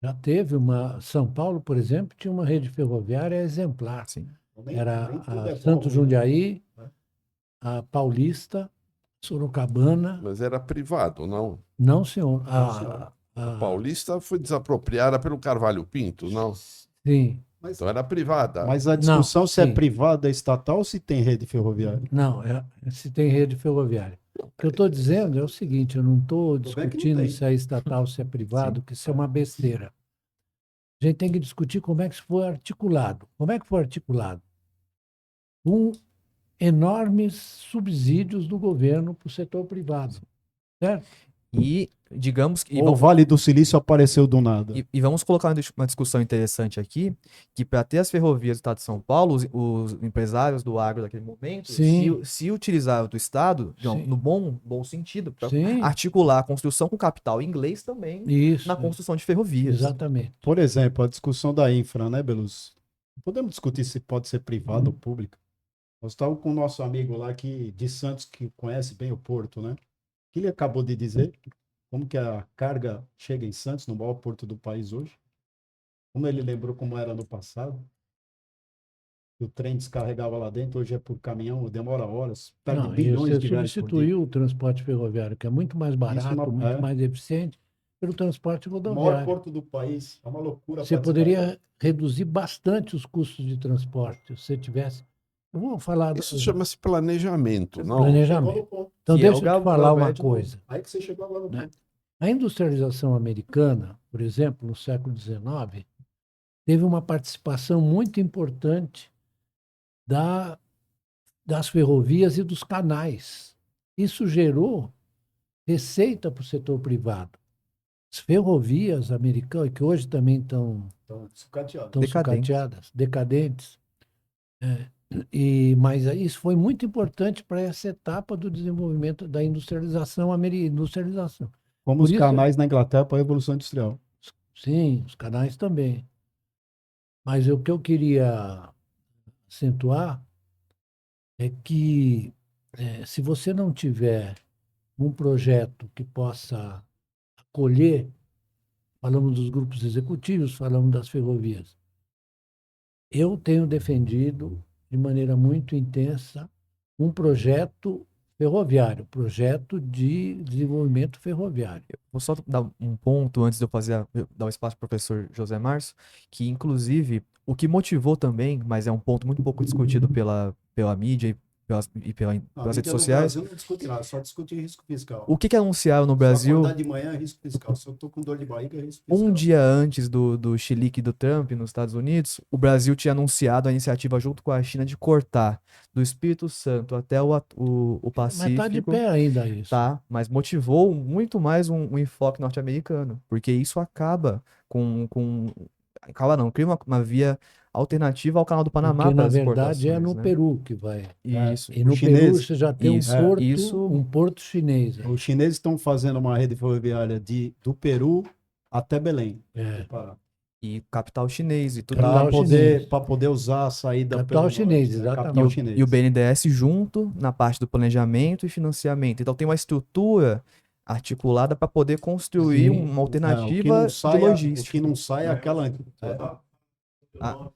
Já teve uma. São Paulo, por exemplo, tinha uma rede ferroviária exemplar. Sim. Era Nem tudo a é bom, Santos né? Jundiaí, É. a Paulista, Sorocabana. Mas era privado, não? Não, senhor. senhor. A Paulista foi desapropriada pelo Carvalho Pinto, não? Sim. Então era privada. Mas a discussão se é sim. privada, estatal ou se tem rede ferroviária. Não, se tem rede ferroviária. O que eu estou dizendo é o seguinte: eu não estou Tô vendo que não discutindo tem. se é estatal, se é privado, que isso é uma besteira. A gente tem que discutir como é que isso foi articulado. Como é que foi articulado? Com enormes subsídios do governo para o setor privado. Certo? E digamos que. Ou o Vale do Silício apareceu do nada. E vamos colocar uma discussão interessante aqui, que para ter as ferrovias do Estado de São Paulo, os empresários do agro daquele momento Sim. se utilizaram do Estado, Sim. no bom sentido, para Sim. articular a construção com capital inglês também Isso. na construção de ferrovias. Exatamente. Por exemplo, a discussão da infra, né, Beluso? Podemos discutir se pode ser privada ou pública. Nós estávamos com o nosso amigo lá de Santos, que conhece bem o porto, né? Que ele acabou de dizer como que a carga chega em Santos, no maior porto do país hoje. Como ele lembrou como era no passado. O trem descarregava lá dentro, hoje é por caminhão, demora horas, perde Não, e bilhões você de reais por dia. substituiu o transporte ferroviário, que é muito mais barato, não- muito é. mais eficiente, pelo transporte O maior rodoviário. porto do país, é uma loucura. Você pra poderia reduzir bastante os custos de transporte, se você tivesse. Eu vou falar Isso chama-se planejamento, não? planejamento. Chegou no ponto. Então, Que é deixa o eu te falar uma Galbraith do- coisa. Aí que você chegou agora no Né? ponto. A industrialização americana, por exemplo, no século XIX, teve uma participação muito importante das ferrovias e dos canais. Isso gerou receita para o setor privado. As ferrovias americanas, que hoje também estão Então, sucateado. Decadentes. sucateadas, decadentes, mas isso foi muito importante para essa etapa do desenvolvimento da industrialização industrialização. Como Por os isso- canais na Inglaterra para a Revolução Industrial. Sim, os canais também. Mas o que eu queria acentuar é que se você não tiver um projeto que possa acolher, falamos dos grupos executivos, falamos das ferrovias, eu tenho defendido de maneira muito intensa um projeto ferroviário, projeto de desenvolvimento ferroviário. Vou só dar um ponto antes de eu dar o espaço para o professor José Márcio, que inclusive o que motivou também, mas é um ponto muito pouco discutido pela mídia pelas A redes mídia no sociais. Brasil não discute nada, só discute risco fiscal. O que anunciaram no Se eu Brasil acordar de manhã, é risco fiscal. Se eu tô com dor de barriga, é risco fiscal. um dia antes do chilique do Trump nos Estados Unidos? O Brasil tinha anunciado a iniciativa junto com a China de cortar do Espírito Santo até o Mas está de Pacífico. pé ainda isso. Tá, mas motivou muito mais um enfoque norte-americano, porque isso acaba acaba não, cria uma via alternativa ao Canal do Panamá Porque, para na as verdade, é exportações, no né? Peru que vai. Isso. E no Os Peru chineses. você já tem Isso, isso. um porto chinês. Os chineses estão fazendo uma rede ferroviária do Peru até Belém. É. do Pará. E capital chinês e tudo. Capital chinês. Para poder usar a saída Capital pelo chinês, norte, né? exatamente. Capital chinês. E o BNDES junto na parte do planejamento e financiamento. Então tem uma estrutura articulada para poder construir Sim. uma O que alternativa não de sai, logística. o que não sai é aquela. Ah,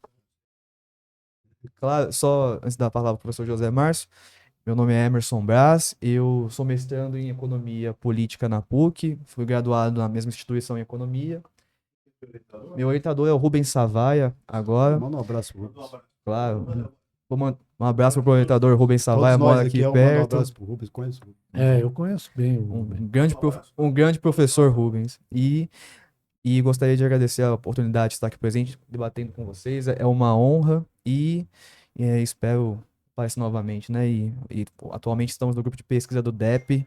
claro, só antes da palavra para o professor José Márcio, meu nome é Emerson Braz, eu sou mestrando em Economia Política na PUC, fui graduado na mesma instituição em Economia. Meu orientador é o Rubens Savaia, agora, Manda um abraço pro Rubens. claro. Um abraço para o orientador Rubens Savaia, Todos nós mora aqui aqui mando um perto. abraço pro Rubens, conheço o Rubens. Eu conheço bem o Um grande professor Rubens. E gostaria de agradecer a oportunidade de estar aqui presente, debatendo com vocês. É uma honra e espero aparecer novamente, né? E atualmente estamos no grupo de pesquisa do DEP,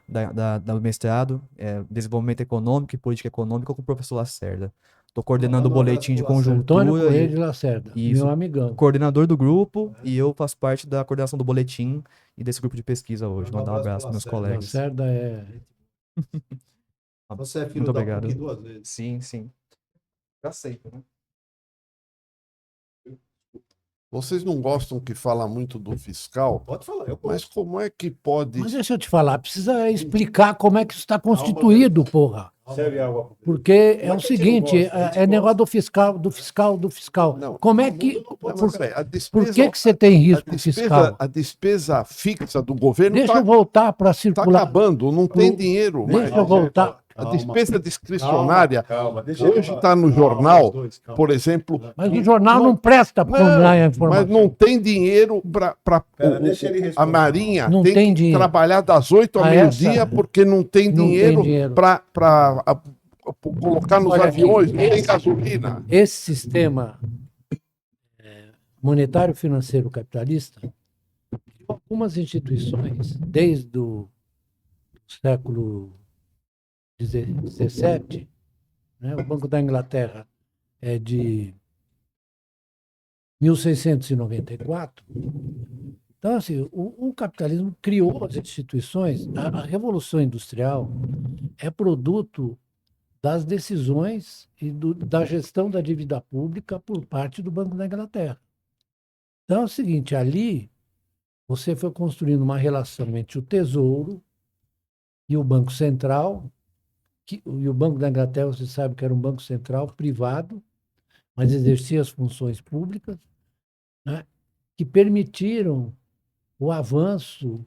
do mestrado, Desenvolvimento Econômico e Política Econômica, com o professor Lacerda. Estou coordenando o Manda um boletim de abraço pro Lacerda. Antônio conjuntura Coelho de Lacerda, Isso. meu amigão. coordenador do grupo e eu faço parte da coordenação do boletim e desse grupo de pesquisa hoje. Manda um Mandar um abraço abraço pro para meus Lacerda. colegas. Lacerda é. Você é filho Muito da obrigado. PUC 2 vezes. Sim, sim. Já aceito, né? Vocês não gostam que fala muito do fiscal, Pode falar, eu mas como é que pode... Mas deixa eu te falar, precisa explicar como é que isso está constituído, porra. Serve água pro Porque é o que a gente seguinte, não gosta? A gente é negócio do fiscal. Não, Como é que. não, mas Por, peraí, a por despesa, que você tem a risco despesa, fiscal? a despesa fixa do governo Deixa eu está voltar para circular. acabando, não tem dinheiro mais. Deixa eu voltar. A despesa discricionária, Calma, deixa hoje está no jornal, por exemplo, Mas o jornal não presta para dar a mas informação. não tem dinheiro para Pera, deixa ele a responder. Marinha Não tem tem que dinheiro. trabalhar das 8 ao Ah, meio-dia essa- porque não tem Não tem dinheiro dinheiro. para colocar nos Olha aqui, aviões, não tem gasolina. Esse sistema monetário financeiro capitalista, algumas instituições, desde o século XVII, né, o Banco da Inglaterra é de 1694. Então, assim, o capitalismo criou as instituições. A Revolução Industrial é produto das decisões e da gestão da dívida pública por parte do Banco da Inglaterra. Então é o seguinte, ali você foi construindo uma relação entre o Tesouro e o Banco Central, e o Banco da Inglaterra, você sabe que era um banco central privado, mas exercia as funções públicas, né, que permitiram o avanço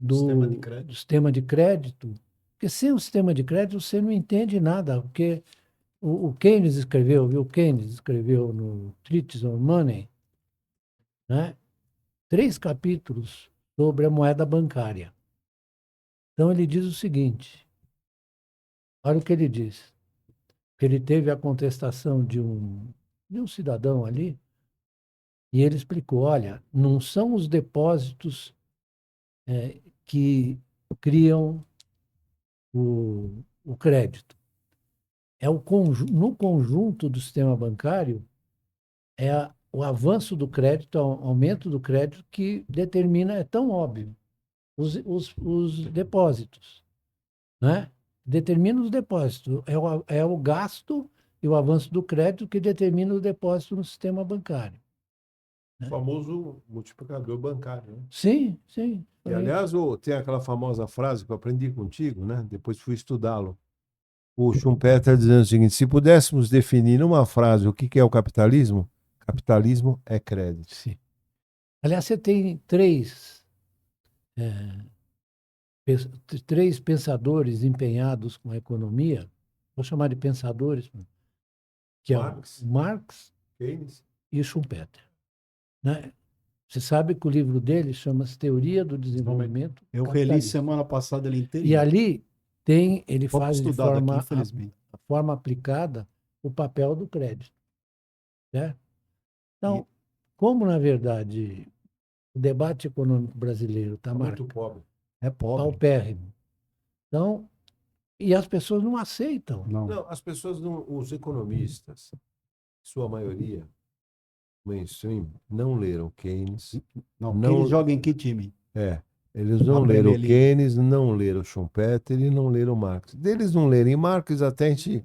Sistema de crédito. do sistema de crédito. Porque sem o sistema de crédito você não entende nada, porque o Keynes escreveu, viu? O Keynes escreveu no Treatise on Money, né, 3 capítulos sobre a moeda bancária. Então ele diz o seguinte, olha o que ele diz, que ele teve a contestação de um cidadão ali, e ele explicou, olha, não são os depósitos que criam o crédito. No conjunto do sistema bancário, o avanço do crédito, o aumento do crédito que determina, é tão óbvio, os depósitos, né? Determina os depósitos. É o gasto e o avanço do crédito que determina o depósito no sistema bancário. O famoso multiplicador bancário, né? Sim, sim. E, aliás, tem aquela famosa frase que eu aprendi contigo, né? Depois fui estudá-lo. O Schumpeter dizendo o seguinte: se pudéssemos definir numa frase o que é o capitalismo, capitalismo é crédito. Sim. Aliás, você tem três pensadores empenhados com a economia, vou chamar de pensadores, que Marx. é o Marx Keynes. e o Schumpeter. Né? Você sabe que o livro dele chama-se Teoria do Desenvolvimento Eu reli Capitalista. semana passada ele inteiro. E ali ele Pouco faz de estudado aqui, forma, infelizmente. forma aplicada o papel do crédito. Certo? Então, como, na verdade, o debate econômico brasileiro está Muito pobre. É pobre. paupérrimo, então, e as pessoas não aceitam. Não. Não, as pessoas não, os economistas, sua maioria, mainstream, não leram Keynes. Não. Não- Quem joga em que time? Eles não A leram Premier League. Keynes, não leram Schumpeter e não leram Marx. Deles não lerem Marx, até a gente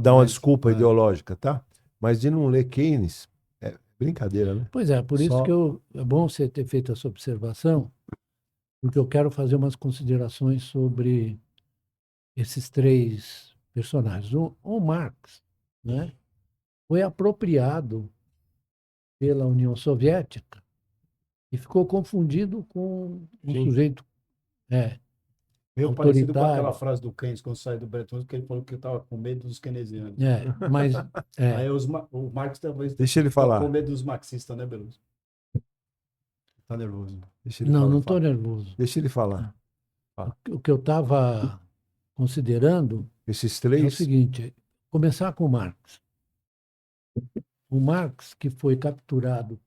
dá uma desculpa ideológica, tá? Mas de não ler Keynes, é brincadeira, né? Pois é, por isso Só- que é bom você ter feito essa observação, porque eu quero fazer umas considerações sobre esses três personagens. O Marx, né, foi apropriado pela União Soviética e ficou confundido com um Sim. sujeito Meio parecido com autoritário. aquela frase do Keynes quando saiu do Bretton Woods, que ele falou que estava com medo dos keynesianos. Mas Aí o Marx talvez Deixa ele tá falar. com medo dos marxistas, né, Beluso? Tá nervoso. Deixa ele não falar. estou nervoso. Deixa ele falar. O que eu estava considerando Esses é o três, seguinte: começar com o Marx. O Marx, que foi capturado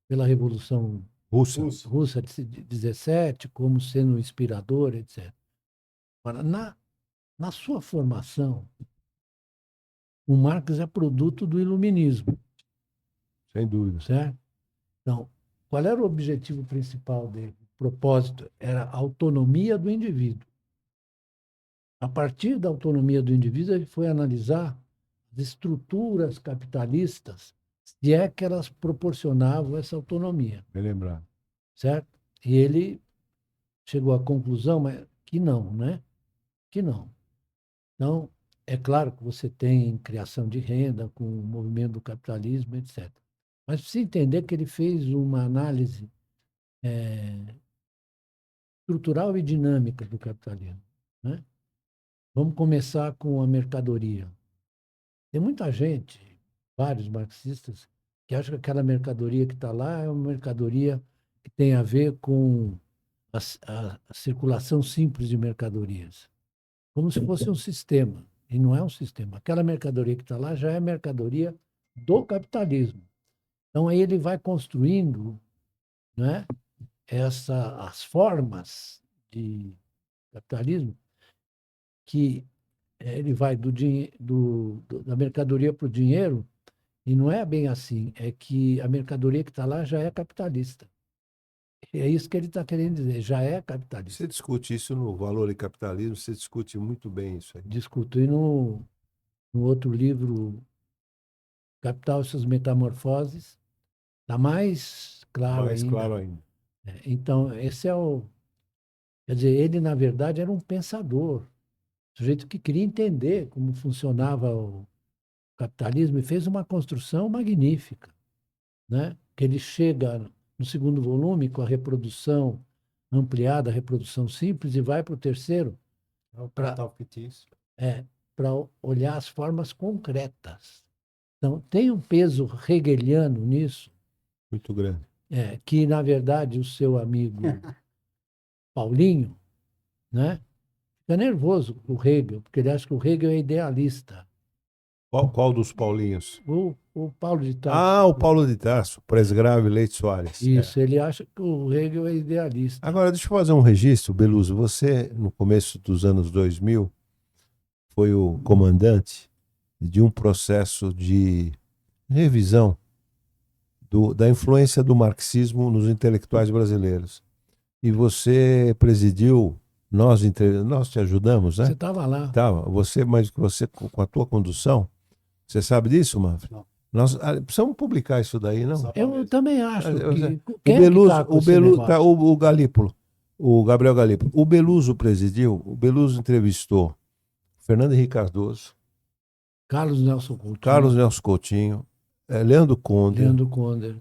pela Revolução russos. Russa de 17, como sendo inspirador, etc. Agora, na sua formação, o Marx é produto do iluminismo, Sem dúvida. certo? Então, qual era o objetivo principal dele? O propósito era a autonomia do indivíduo. A partir da autonomia do indivíduo, ele foi analisar as estruturas capitalistas, se é que elas proporcionavam essa autonomia, Bem lembrado. certo? E ele chegou à conclusão que não, né? Que não. Então, é claro que você tem criação de renda com o movimento do capitalismo, etc. Mas precisa entender que ele fez uma análise estrutural e dinâmica do capitalismo, né? Vamos começar com a mercadoria. Tem muita gente, vários marxistas, que acham que aquela mercadoria que está lá é uma mercadoria que tem a ver com a circulação simples de mercadorias, como se fosse um sistema. E não é um sistema. Aquela mercadoria que está lá já é mercadoria do capitalismo. Então, aí ele vai construindo, né, as formas de capitalismo que ele vai da mercadoria para o dinheiro, e não é bem assim. É que a mercadoria que está lá já é capitalista. É isso que ele está querendo dizer, já é capitalista. Você discute isso no Valor e Capitalismo, você discute muito bem isso aí. Discuti no outro livro, Capital e suas Metamorfoses, está mais claro Mais ainda. claro ainda. Então, esse é o... Quer dizer, ele, na verdade, era um pensador, sujeito que queria entender como funcionava o capitalismo e fez uma construção magnífica, né? Que ele chega no segundo volume com a reprodução ampliada, a reprodução simples, e vai para o terceiro É o Pra- capital fictício. para olhar as formas concretas. Então, tem um peso hegeliano nisso, Muito grande. que, na verdade, o seu amigo Paulinho, né, fica nervoso com o Hegel, porque ele acha que o Hegel é idealista. Qual dos Paulinhos? O Paulo de Tarso. Ah, o Paulo de Tarso, Presgrave Leite Soares. Isso, ele acha que o Hegel é idealista. Agora, deixa eu fazer um registro, Beluso. Você, no começo dos anos 2000, foi o comandante de um processo de revisão da influência do marxismo nos intelectuais brasileiros. E você presidiu, nós te ajudamos, né? Você estava lá. Tava. Mas você, com a tua condução, você sabe disso, Manfred? Não. Nós precisamos publicar isso daí, não? Eu também acho que... O Quem é que Beluso, tá com o esse Beluso, negócio? o Galípolo, o Gabriel Galípolo. O Beluso presidiu, o Beluso entrevistou Fernando Henrique Cardoso, Carlos Nelson Coutinho. Carlos Nelson Coutinho, Leandro Conde, Leandro Conder.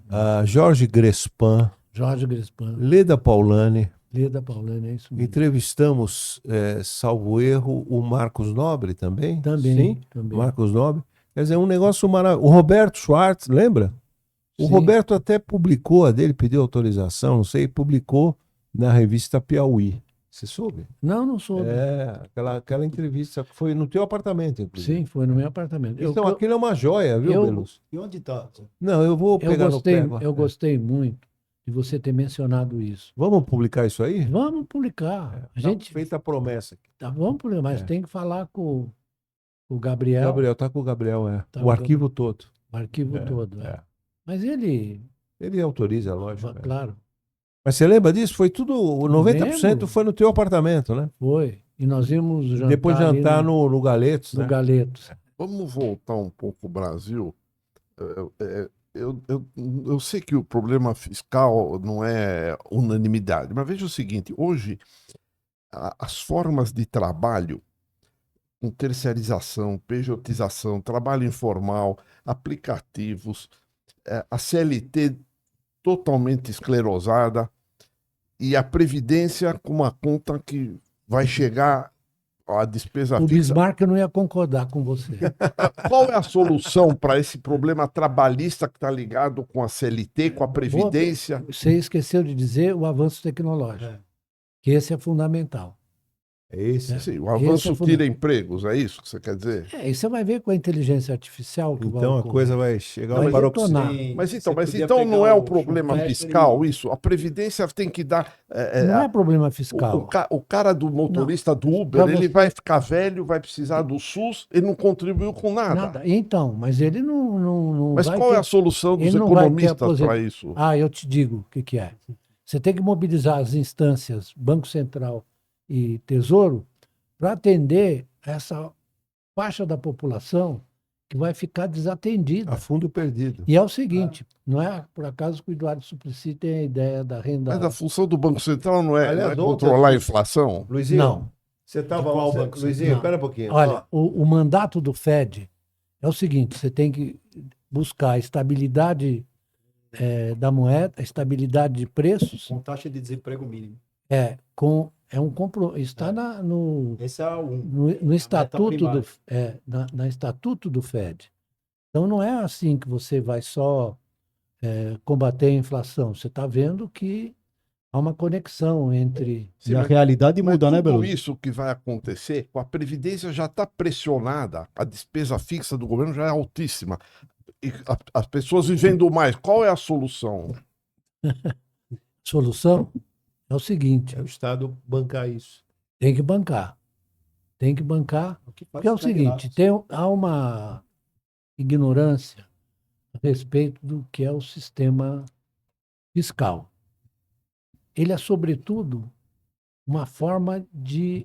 Jorge Grespan, Jorge Grespan. Leda Paulani. Leda Paulani, é isso mesmo. Entrevistamos, salvo erro, o Marcos Nobre também. Também. Sim, também. Marcos Nobre. Quer dizer, um negócio maravilhoso. O Roberto Schwartz, lembra? O Sim. Roberto até publicou a dele, pediu autorização, não sei, publicou na revista Piauí. Você soube? Não soube. Aquela entrevista que foi no teu apartamento, inclusive. Sim, foi no meu apartamento. Então, aquilo é uma joia, viu, eu- Belus? E onde tá? Não, eu vou pegar no pé agora. Eu gostei muito de você ter mencionado isso. Vamos publicar isso aí? Vamos publicar. A gente, Feita a promessa aqui. vamos publicar, mas tem que falar com o Gabriel, Gabriel, tá com o Gabriel, Tá o o arquivo todo. o arquivo todo. Mas ele, Ele autoriza, lógico. claro, Mas você lembra disso? Foi tudo, o 90% Lembro. foi no teu apartamento, né? foi. E nós íamos jantar Depois ali jantar no Galetos, no né? Galetos. Vamos voltar um pouco ao Brasil. Eu sei que o problema fiscal não é unanimidade, mas veja o seguinte: hoje, as formas de trabalho, com terceirização, pejotização, trabalho informal, aplicativos, a CLT totalmente esclerosada e a Previdência com uma conta que vai chegar à despesa O fixa. Bismarck não ia concordar com você. Qual é a solução para esse problema trabalhista que está ligado com a CLT, com a Previdência? Você esqueceu de dizer o avanço tecnológico, que esse é fundamental. É esse. Sim, o Esse avanço é tira empregos, é isso que você quer dizer? E você vai ver com a inteligência artificial que vai Então a ocorrer. coisa vai chegar Vai ao paroxismo. detonar. Mas então não é o problema fiscal isso? A Previdência tem que dar... Não é problema fiscal. O cara do motorista do Uber, Pra ele você- vai ficar velho, vai precisar do SUS, ele não contribuiu com nada. Nada. Então, mas ele não Mas vai qual ter... é a solução dos ele não vai ter economistas aposent- para isso? Eu te digo o que é. Você tem que mobilizar as instâncias, Banco Central e Tesouro, para atender essa faixa da população que vai ficar desatendida. A fundo perdido. E é o seguinte, não é por acaso que o Eduardo Suplicy tem a ideia da renda... Mas a função do Banco Central não é, Aliás, não é ontem- controlar a inflação? Luizinho, Não. você estava... De qual banco? Luizinho, Não. espera um pouquinho. Olha, Ó, o mandato do Fed é o seguinte: você tem que buscar a estabilidade da moeda, a estabilidade de preços, Com taxa de desemprego mínimo. está no Esse é o 1. no estatuto primária. na estatuto do Fed. Então não é assim que você vai só combater a inflação. Você está vendo que há uma conexão entre E a realidade Mas muda, né, tudo Beluso? isso que vai acontecer, a Previdência já está pressionada, a despesa fixa do governo já é altíssima. E as pessoas vivendo mais, qual é a solução? solução. É o seguinte: é o Estado bancar isso. tem que bancar. Tem que bancar. Porque é o seguinte, há uma ignorância a respeito do que é o sistema fiscal. Ele é, sobretudo, uma forma de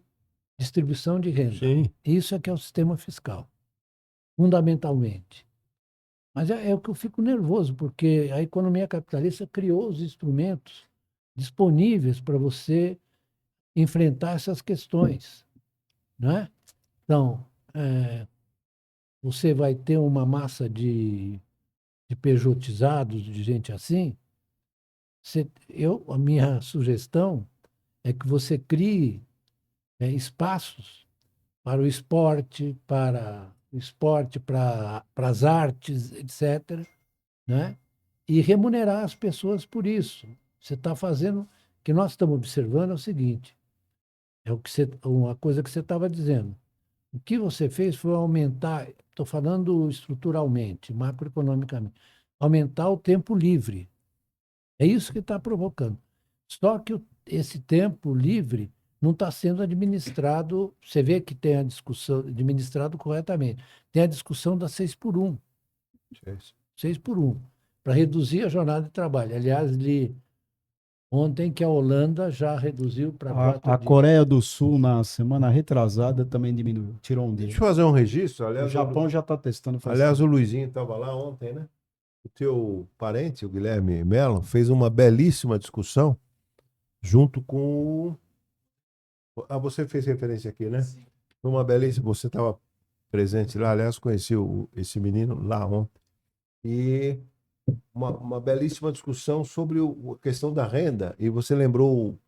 distribuição de renda. Sim. Isso é que é o sistema fiscal, fundamentalmente. Mas é o que eu fico nervoso, porque a economia capitalista criou os instrumentos disponíveis para você enfrentar essas questões, né? Então, você vai ter uma massa de pejotizados, de gente assim. A minha sugestão é que você crie espaços para o esporte, para as artes, etc., né? E remunerar as pessoas por isso. Você está fazendo... O que nós estamos observando é o seguinte, uma coisa que você estava dizendo. O que você fez foi aumentar, estou falando estruturalmente, macroeconomicamente, aumentar o tempo livre. É isso que está provocando. Só que esse tempo livre não está sendo administrado. Você vê que tem a discussão, administrado corretamente. Tem a discussão da 6x1. 6x1, para reduzir a jornada de trabalho. Aliás, li ontem que a Holanda já reduziu para 4 A dias. Coreia do Sul, na semana retrasada, também diminuiu. Tirou um dia. Deixa eu fazer um registro. O Aliás, Japão já está testando fazer. aliás, o Luizinho estava lá ontem, né? O teu parente, o Guilherme Melo, fez uma belíssima discussão junto com... você fez referência aqui, né? Sim. Foi uma belíssima... Você estava presente lá, aliás, conheci esse menino lá ontem. E uma belíssima discussão sobre a questão da renda. E você lembrou o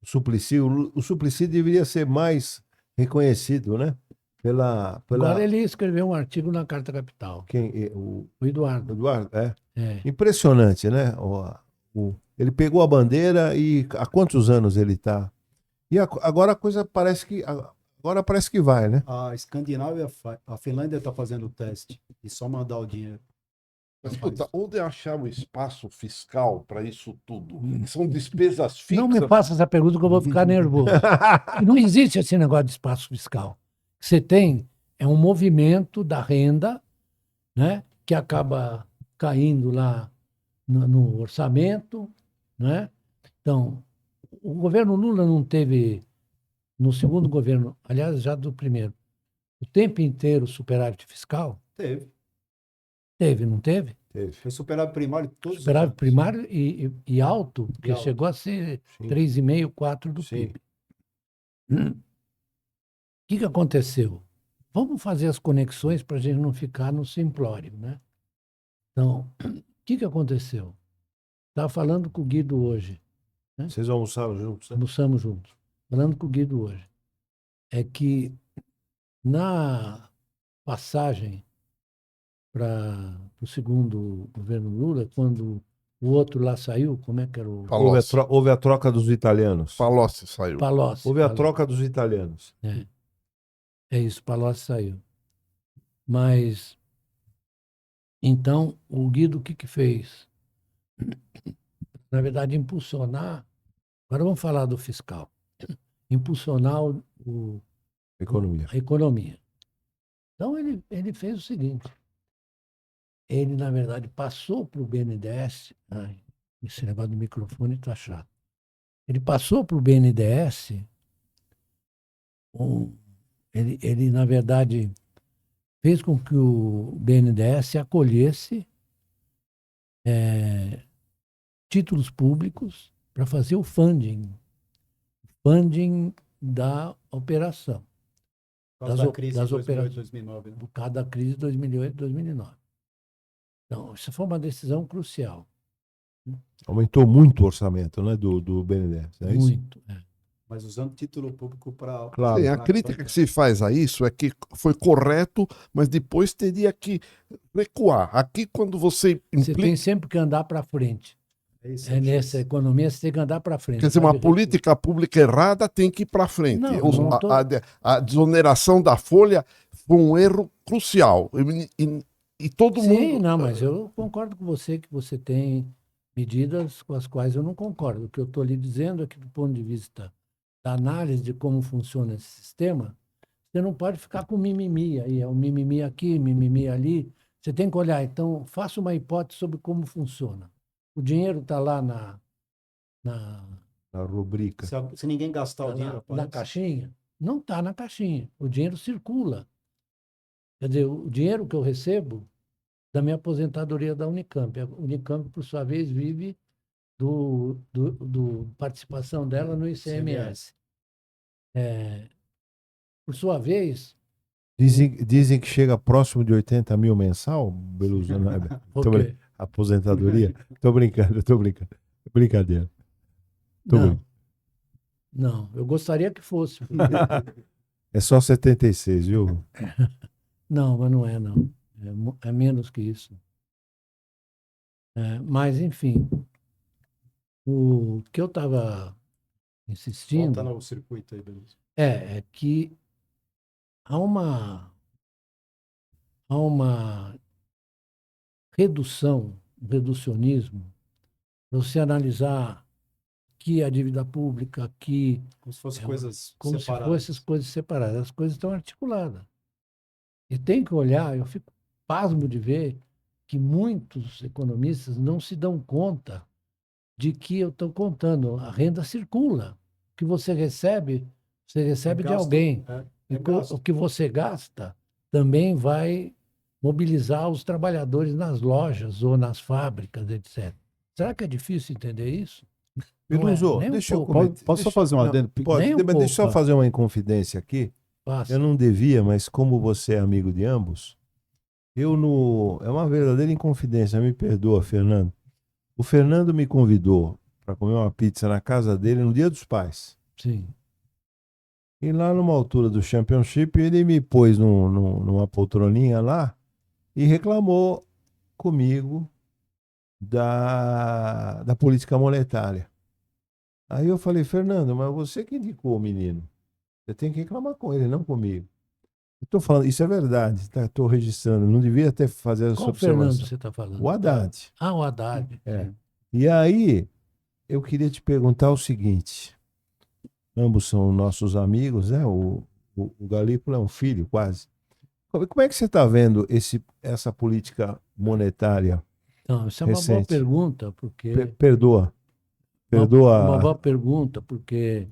Suplicy. O Suplicy deveria ser mais reconhecido, né? Agora ele escreveu um artigo na Carta Capital. Quem? O Eduardo. Eduardo, é. É. Impressionante, né? Ele pegou a bandeira e há quantos anos ele está? E agora a coisa parece que vai, né? A Escandinávia, a Finlândia está fazendo o teste e só mandar o dinheiro. Mas, escuta, onde achar o espaço fiscal para isso tudo? São despesas fixas. Não me faça essa pergunta que eu vou ficar nervoso. Não existe esse negócio de espaço fiscal. O que você tem é um movimento da renda, né, que acaba caindo lá no orçamento, né? Então, o governo Lula não teve, no segundo governo, aliás, já do primeiro, o tempo inteiro superávit fiscal? Teve. Teve, não teve? Foi superávit primário todos os Superávit anos. primário e alto, que alto. chegou a ser Sim. 3,5%, 4% do Sim. PIB. O que aconteceu? Vamos fazer as conexões para a gente não ficar no simplório, né? Então, o que aconteceu? Estava falando com o Guido hoje, Vocês almoçaram juntos, né? almoçamos juntos, falando com o Guido hoje, é que na passagem para o segundo governo Lula, quando o outro lá saiu, como é que era o Palocci. Houve a troca dos italianos. Palocci saiu. Palocci? Houve a Palocci. troca dos italianos. É isso, Palocci saiu. Mas, então, o Guido o que fez? Na verdade, impulsionar. Agora vamos falar do fiscal. Impulsionar Economia. a economia. Então, ele fez o seguinte: ele, na verdade, passou para o BNDES. Ai, esse negócio do microfone está chato. Ele passou para o BNDES. Ele, na verdade, fez com que o BNDES acolhesse títulos públicos para fazer o funding da operação, Por causa da crise das de 2008, operações. 2009. Né? Por causa da crise de 2008 e 2009. Então, isso foi uma decisão crucial. Aumentou muito o orçamento, né, do BNDES. É isso? Muito. Mas usando título público para... Claro. Sim, a crítica que se faz a isso é que foi correto, mas depois teria que recuar. Aqui, quando você Você implica. tem sempre que andar para frente. Nessa economia, você tem que andar para frente. Quer dizer, uma Pode- política pública errada tem que ir para frente. Não, Os- não tô- a desoneração da folha foi um erro crucial. E todo Sim, mundo. não, mas eu concordo com você que você tem medidas com as quais eu não concordo. O que eu estou lhe dizendo é que, do ponto de vista da análise de como funciona esse sistema, você não pode ficar com mimimi aí, é um mimimi aqui, mimimi ali. Você tem que olhar, então, faça uma hipótese sobre como funciona. O dinheiro está lá na A rubrica. Se ninguém gastar o dinheiro, na aparece. caixinha? Não está na caixinha. O dinheiro circula. Quer dizer, o dinheiro que eu recebo da minha aposentadoria da Unicamp. A Unicamp, por sua vez, vive do participação dela no ICMS. Por sua vez, Dizem que chega próximo de 80 mil mensal, Beluso, né? ok. Aposentadoria. Tô brincando. Brincadeira. Tô Não, brincando. não, eu gostaria que fosse. É só 76, viu? Não, mas não é, não. É menos que isso. Mas, enfim, o que eu estava insistindo Volta no circuito aí, beleza. é que há uma redução, um reducionismo, para você analisar que a dívida pública, que Como se fossem É, coisas como separadas. se fossem coisas separadas. As coisas estão articuladas. E tem que olhar, eu fico pasmo de ver que muitos economistas não se dão conta de que eu estou contando, a renda circula. O que você recebe de gasto, alguém. é gasto. O que você gasta também vai mobilizar os trabalhadores nas lojas ou nas fábricas, etc. Será que é difícil entender isso? Não é, Beluso, nem um deixa eu pouco. comentar. Posso só fazer um adendo? Pode, Nem um mas deixa eu só pouco. fazer uma inconfidência aqui. Faça. Eu não devia, mas como você é amigo de ambos, é uma verdadeira inconfidência, me perdoa, Fernando. O Fernando me convidou para comer uma pizza na casa dele no Dia dos Pais. Sim. E lá numa altura do Championship, ele me pôs numa poltroninha lá e reclamou comigo da política monetária. Aí eu falei, Fernando, mas você que indicou o menino. Você tem que reclamar com ele, não comigo. Eu tô falando, isso é verdade, tá? Estou registrando. Não devia até fazer essa Qual Fernando observação. você está falando? O Haddad. Ah, o Haddad. É. Sim. E aí, eu queria te perguntar o seguinte. Ambos são nossos amigos, né? O Galípolo é um filho, quase. Como é que você está vendo essa política monetária Então, isso é uma boa recente? pergunta, porque... Perdoa. Uma Perdoa. boa pergunta, porque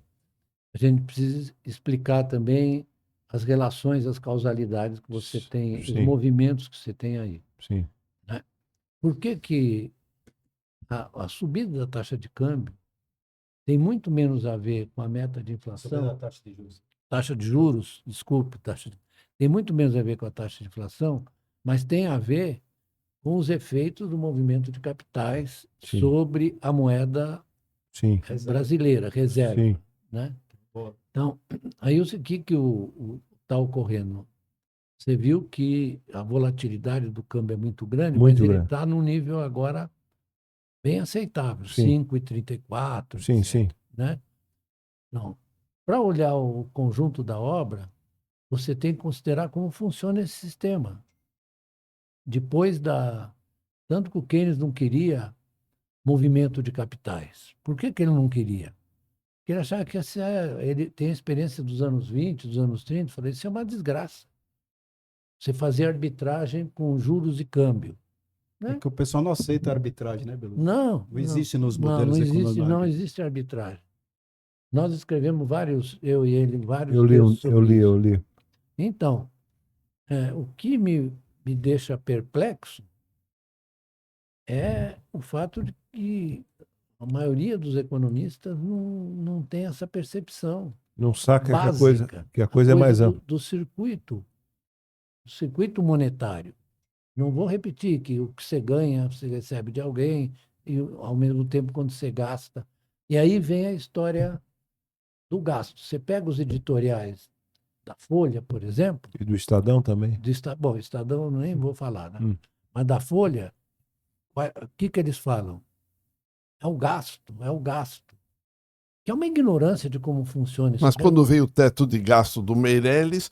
a gente precisa explicar também as relações, as causalidades que você tem, os Sim. movimentos que você tem aí. Sim. Por que a subida da taxa de câmbio tem muito menos a ver com a meta de inflação, taxa de juros, desculpe, tem muito menos a ver com a taxa de inflação, mas tem a ver com os efeitos do movimento de capitais Sim. sobre a moeda Sim. brasileira, reserva. Sim. Né? Então, aí o que está ocorrendo? Você viu que a volatilidade do câmbio é muito grande, Muito mas ele grande. está num nível agora bem aceitável, Sim. 5,34, Sim, etc, sim. né? Não. Para olhar o conjunto da obra, você tem que considerar como funciona esse sistema. Tanto que o Keynes não queria movimento de capitais. Por que ele não queria? Porque ele achava que ele tem a experiência dos anos 20, dos anos 30, falei, isso é uma desgraça. Você fazer arbitragem com juros e câmbio. É que o pessoal não aceita a arbitragem, né, Belu? Não. Não existe nos não, modelos não existe, econômicos. não existe arbitragem. Nós escrevemos eu e ele, vários Eu li, textos sobre isso. eu li. Então, o que me deixa perplexo é o fato de que a maioria dos economistas não tem essa percepção Não saca básica, que a coisa é mais ampla. do circuito monetário. Não vou repetir que o que você ganha, você recebe de alguém, e ao mesmo tempo quando você gasta. E aí vem a história do gasto. Você pega os editoriais da Folha, por exemplo, E do Estadão também. bom, Estadão nem vou falar, né? Hum. Mas da Folha, o que eles falam? É o gasto. Que é uma ignorância de como funciona isso. Mas quando veio o teto de gasto do Meirelles,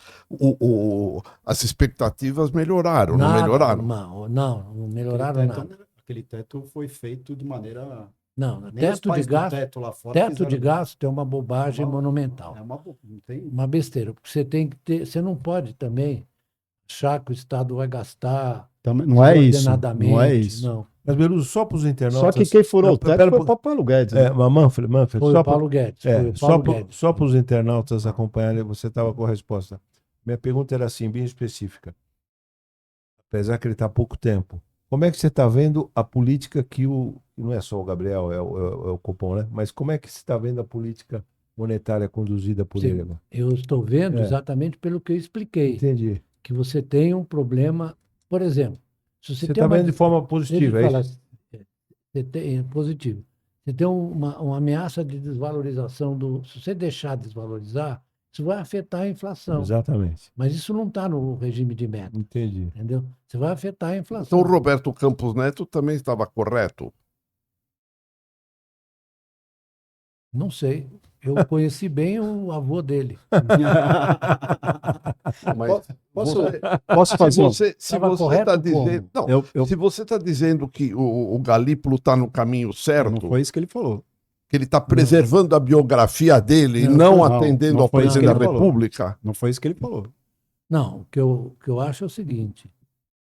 as expectativas melhoraram, não melhoraram? Não melhoraram nada. Aquele teto foi feito de maneira... Não, Nem os teto de pais do gasto, teto lá fora teto fizeram- de gasto é uma bobagem monumental. não tem... Uma besteira. Porque você tem que ter, você não pode também achar que o Estado vai gastar Não é isso. desordenadamente. Não é isso. Não. Mas, Beluso, só para os internautas... Só que quem furou Não, o teto pera- foi o Paulo Guedes. Né? mas Manfred, Foi só o Paulo Guedes. É, Foi o Paulo Guedes. só para os internautas acompanharem, você estava com a resposta. Minha pergunta era assim, bem específica. Apesar que ele está há pouco tempo. Como é que você está vendo a política não é só o Gabriel, é o Copom, né? Mas como é que você está vendo a política monetária conduzida por Sim, ele agora? eu estou vendo É. exatamente pelo que eu expliquei. Entendi. Que você tem um problema, por exemplo, se Você tem está uma... vendo de forma Deixa positiva, eu é falar, isso? positivo. Você tem uma ameaça de desvalorização se você deixar desvalorizar, isso vai afetar a inflação. Exatamente. Mas isso não está no regime de meta, Entendi. entendeu? Você vai afetar a inflação. Então o Roberto Campos Neto também estava correto. Não sei. Eu conheci bem o avô dele. Mas Posso fazer um... se Tava você correto está dizendo, não, Eu- se você está dizendo que o Galípolo está no caminho Não certo, foi isso que ele falou. que ele está preservando a biografia dele e Não, não não, atendendo não ao foi isso presidente que da ele falou. República, Não foi isso que ele falou. Não, o que eu acho é o seguinte: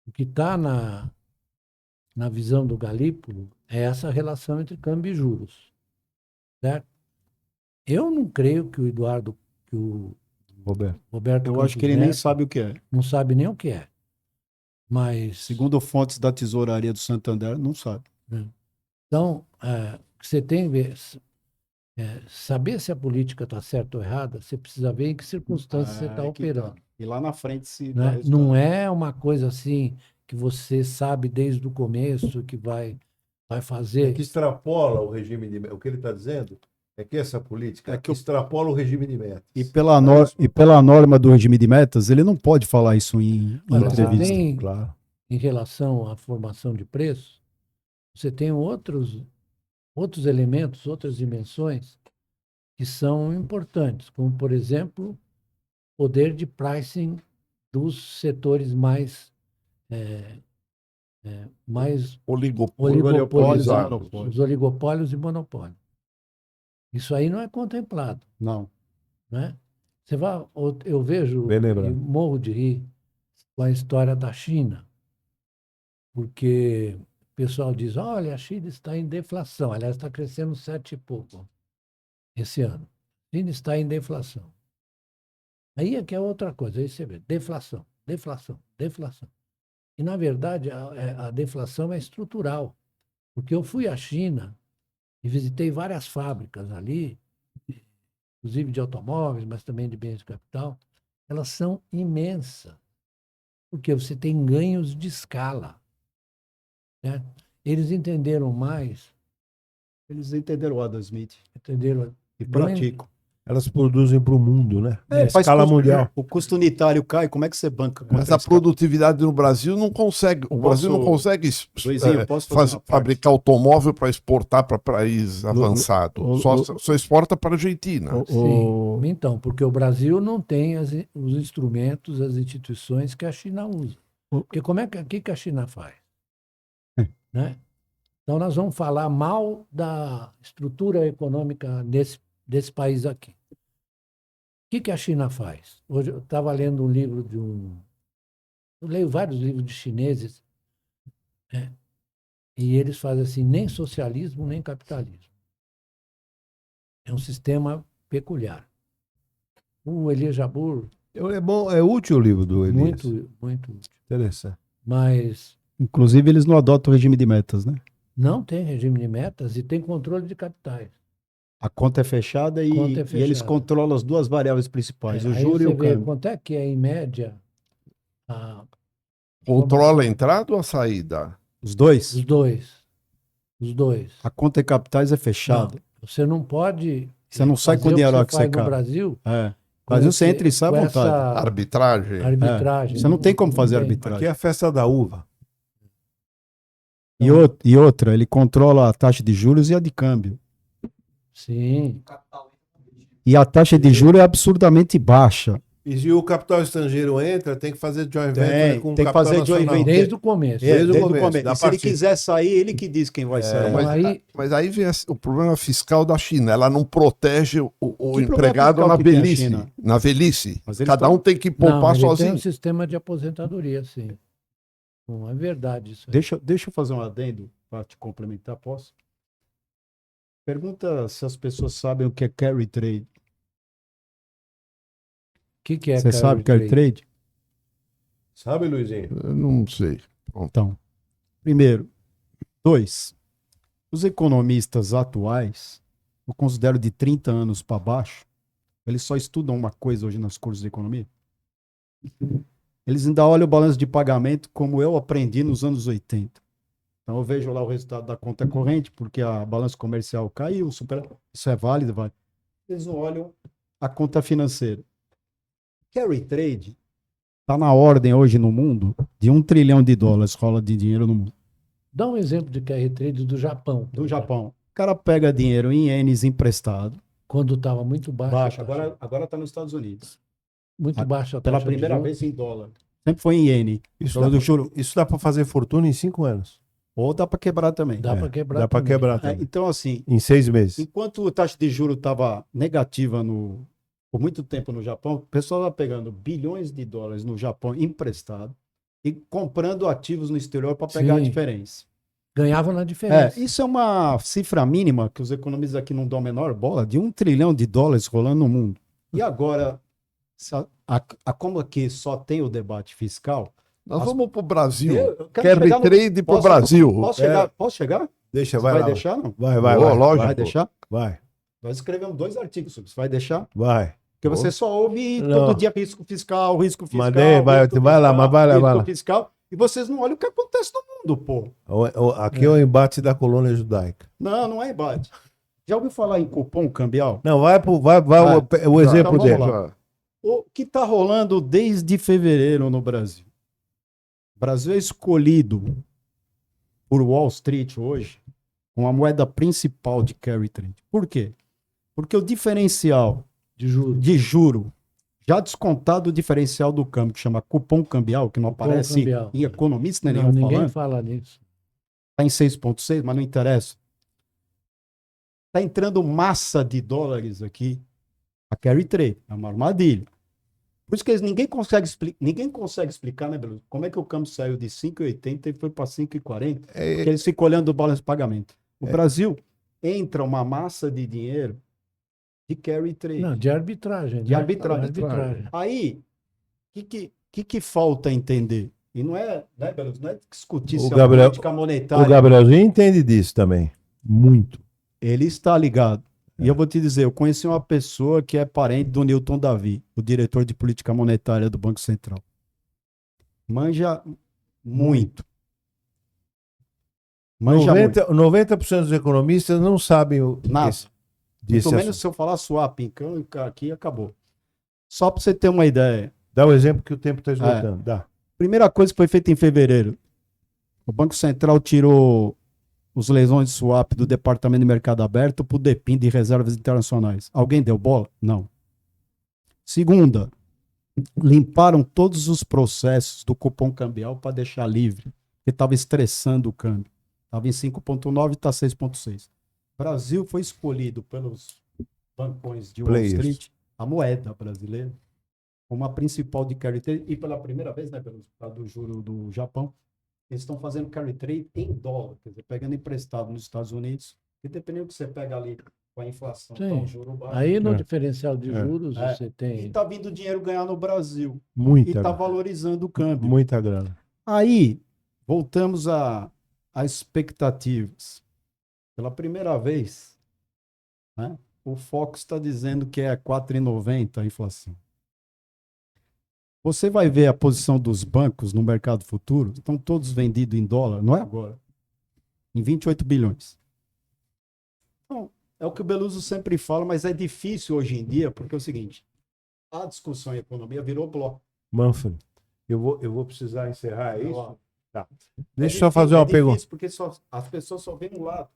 o que está na visão do Galípolo é essa relação entre câmbio e juros. Certo? Eu não creio que o Roberto Eu Campos acho que ele nem Neto sabe o que é. não sabe nem o que é. Mas, Segundo fontes da tesouraria do Santander, não sabe. então, você tem que ver, saber se a política está certa ou errada, você precisa ver em que circunstâncias você está que operando. E lá na frente se dá Né? resultado. Não é uma coisa assim que você sabe desde o começo que vai fazer. Que extrapola o regime de meta. O que ele está dizendo é que essa política que extrapola o regime de meta. E pela norma do regime de metas, ele não pode falar isso em Olha, entrevista. tem, Claro. em relação à formação de preços, você tem outros elementos, outras dimensões que são importantes, como, por exemplo, poder de pricing dos setores mais Oligopolizados. os oligopólios e monopólios. Isso aí não é contemplado, Não. né? Eu vejo Bem e lembrado. morro de rir com a história da China, porque o pessoal diz, olha, a China está em deflação, aliás, está crescendo 7 e pouco esse ano. A China está em deflação. Aí é que é outra coisa, aí você vê, deflação, deflação, deflação. E, na verdade, a deflação é estrutural, porque eu fui à China e visitei várias fábricas ali, inclusive de automóveis, mas também de bens de capital. Elas são imensas, porque você tem ganhos de escala, né? Eles entenderam mais, Eles entenderam o Adam Smith entenderam e praticam. Elas produzem para o mundo, né? Faz Escala custo- mundial. O custo unitário cai, como é que você banca? contra Mas a esse cara? produtividade no Brasil não consegue. O Brasil não consegue Luizinho, posso fazer uma parte? fabricar automóvel para exportar para país avançado. o- Só exporta para a Argentina. Sim, então, porque o Brasil não tem os instrumentos, as instituições que a China usa. Porque o que a China faz? Né? Então, nós vamos falar mal da estrutura econômica desse país aqui. O que a China faz? Hoje eu estava lendo um livro eu leio vários livros de chineses, né? E eles fazem assim, nem socialismo, nem capitalismo. É um sistema peculiar. O Elias Jabbour, É bom, é útil o livro do Elias. muito útil. Interessante. Mas Inclusive, eles não adotam o regime de metas, né? não tem regime de metas e tem controle de capitais. A conta é fechada e, Conta é e eles fechada. controlam as duas variáveis principais, o Aí juro e você o vê câmbio. quanto é que é, em média, a- Controla a entrada ou a saída? Os dois. os dois. Os dois. A conta em capitais é fechada. Não, você não pode. Você não sai com fazer o dinheiro lá que faz você no quer. Brasil. É. com Brasil você esse- entra e sai à com vontade. essa Arbitragem? arbitragem. Você não tem como fazer tem. arbitragem. Aqui é a festa da uva. E outra, ele controla a taxa de juros e a de câmbio. Sim. E a taxa de juros é absurdamente baixa. E se o capital estrangeiro entra, tem que fazer joint venture com o tem que capital fazer joint nacional. venture. Desde o começo. Desde o Desde começo, da E se ele partida. quiser sair, ele que diz quem vai sair. Mas aí- Mas aí vem o problema fiscal da China. Ela não protege o problema empregado fiscal na que tem a velhice. China? Na velhice. Mas eles Cada tão- um tem que Não, poupar ele tem sozinho. um sistema de aposentadoria, sim. Não é verdade isso aí. Deixa eu fazer um adendo para te complementar, posso? Pergunta se as pessoas sabem o que é carry trade. O que é Você sabe carry trade? Sabe, Luizinho? Eu não sei. Então, primeiro. 2. Os economistas atuais, eu considero de 30 anos para baixo, eles só estudam uma coisa hoje nos cursos de economia. Eles ainda olham o balanço de pagamento como eu aprendi nos anos 80. Então eu vejo lá o resultado da conta corrente, porque a balança comercial caiu, isso é válido, vai. Eles não olham a conta financeira. Carry trade está na ordem hoje no mundo de $1 trilhão rola de dinheiro no mundo. Dá um exemplo de carry trade do Japão. Do Japão. O cara pega dinheiro em ienes emprestado, Quando estava muito baixo. baixo, agora está nos Estados Unidos. Muito baixo a Pela taxa de primeira juros. vez em dólar. Sempre foi em iene. Isso Então, dá, do juro. isso dá para fazer fortuna em 5 anos. Ou dá para quebrar também. Dá para quebrar. Dá para também. quebrar É, também. então, assim, Em 6 meses. enquanto a taxa de juros estava negativa por muito tempo no Japão, o pessoal estava pegando bilhões de dólares no Japão emprestado e comprando ativos no exterior para pegar a Sim. diferença. Ganhava na diferença. Isso é uma cifra mínima que os economistas aqui não dão a menor bola, de $1 trilhão rolando no mundo. E agora, como aqui só tem o debate fiscal, Nós vamos para o Brasil. eu quero Carry chegar no- trade para o Posso- Brasil. Posso chegar? Deixa, Você vai vai lá. deixar, não? Vai, Ô, vai. lógico. Vai deixar? Vai, Nós escrevemos 2 artigos sobre isso. Vai deixar? vai. Porque você só ouve Não. todo dia risco fiscal, risco fiscal. Mandei, vai, risco vai lá, fiscal, mas vai lá, risco vai lá. fiscal, e vocês não olham o que acontece no mundo, pô. Aqui é o embate da colônia judaica. Não é embate. Já ouviu falar em cupom cambial? Não, vai o exemplo Então, dele. vamos lá. O que está rolando desde fevereiro no Brasil? O Brasil é escolhido por Wall Street hoje com a moeda principal de carry trade. Por quê? Porque o diferencial de juro, já descontado o diferencial do câmbio, que chama cupom cambial, que não aparece cambial. em economista Não, nenhum ninguém falando, fala nisso. está em 6,6, mas não interessa. Está entrando massa de dólares aqui. A carry trade é uma armadilha. Por isso que ninguém consegue explicar, né, Beluso? Como é que o câmbio saiu de 5,80 e foi para 5,40? Porque eles ficam olhando o balanço de pagamento. O Brasil entra uma massa de dinheiro de carry trade. Não, de arbitragem. De né? arbitragem. Aí, o que falta entender? E não é, né, Beluso? Não é discutir O se Gabriel- a política monetária... O Gabrielzinho entende disso também. Muito. Ele está ligado. E eu vou te dizer, eu conheci uma pessoa que é parente do Newton Davi, o diretor de política monetária do Banco Central. Manja muito. Manja muito. 90% dos economistas não sabem Nada. desse Pelo menos assunto. se eu falar swap, então aqui acabou. Só para você ter uma ideia. Dá o exemplo que o tempo está esgotando. Dá. Primeira coisa que foi feita em fevereiro. O Banco Central tirou os leilões de swap do Departamento de Mercado Aberto para o DEPIN de reservas internacionais. Alguém deu bola? Não. Segunda, limparam todos os processos do cupom cambial para deixar livre, porque estava estressando o câmbio. Estava em 5,9 e está 6,6. Brasil foi escolhido pelos bancões de Wall Players. Street, a moeda brasileira, como a principal de carry trade, e pela primeira vez, né, pelo do juro do Japão, eles estão fazendo carry trade em dólar, quer dizer, pegando emprestado nos Estados Unidos, e dependendo do que você pega ali com a inflação, Sim. tá um juro baixo. Aí no É. diferencial de juros você E tem. tá vindo dinheiro ganhar no Brasil. E Muita tá grana. valorizando o câmbio. Muita grana. Aí, voltamos a expectativas. Pela primeira vez, né, o Fox está dizendo que é 4,90 a inflação. Você vai ver a posição dos bancos no mercado futuro, estão todos vendidos em dólar, não é agora, em 28 bilhões. Então, é o que o Beluso sempre fala, mas é difícil hoje em dia, porque é o seguinte, a discussão em economia virou bloco. Manfred, eu vou precisar encerrar Não, isso. ó. Tá. É Deixa eu só difícil, fazer uma pergunta. difícil, porque as pessoas só veem um lado.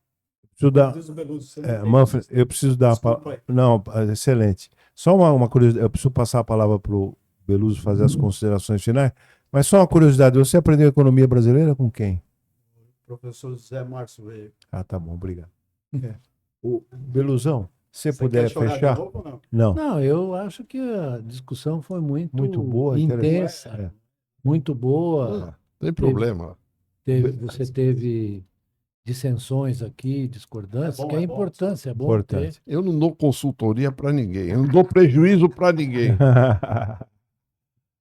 Preciso dar, Diz o Beluso, você não tem Manfred, isso. eu preciso dar. Desculpa aí. Não, excelente. Só uma curiosidade. Eu preciso passar a palavra para o Beluso fazer as considerações finais. Mas só uma curiosidade: você aprendeu economia brasileira com quem? Professor José Márcio veio. Ah, tá bom, obrigado. O Belusão, se Você puder quer chorar de fechar. novo ou não? Não, Não, eu acho que a discussão foi muito boa, intensa, interessante. muito boa. Tem problema. Você teve dissensões aqui, discordâncias, É bom, que é é bom. importância, é bom Importante. Eu não dou consultoria para ninguém. Eu não dou prejuízo para ninguém.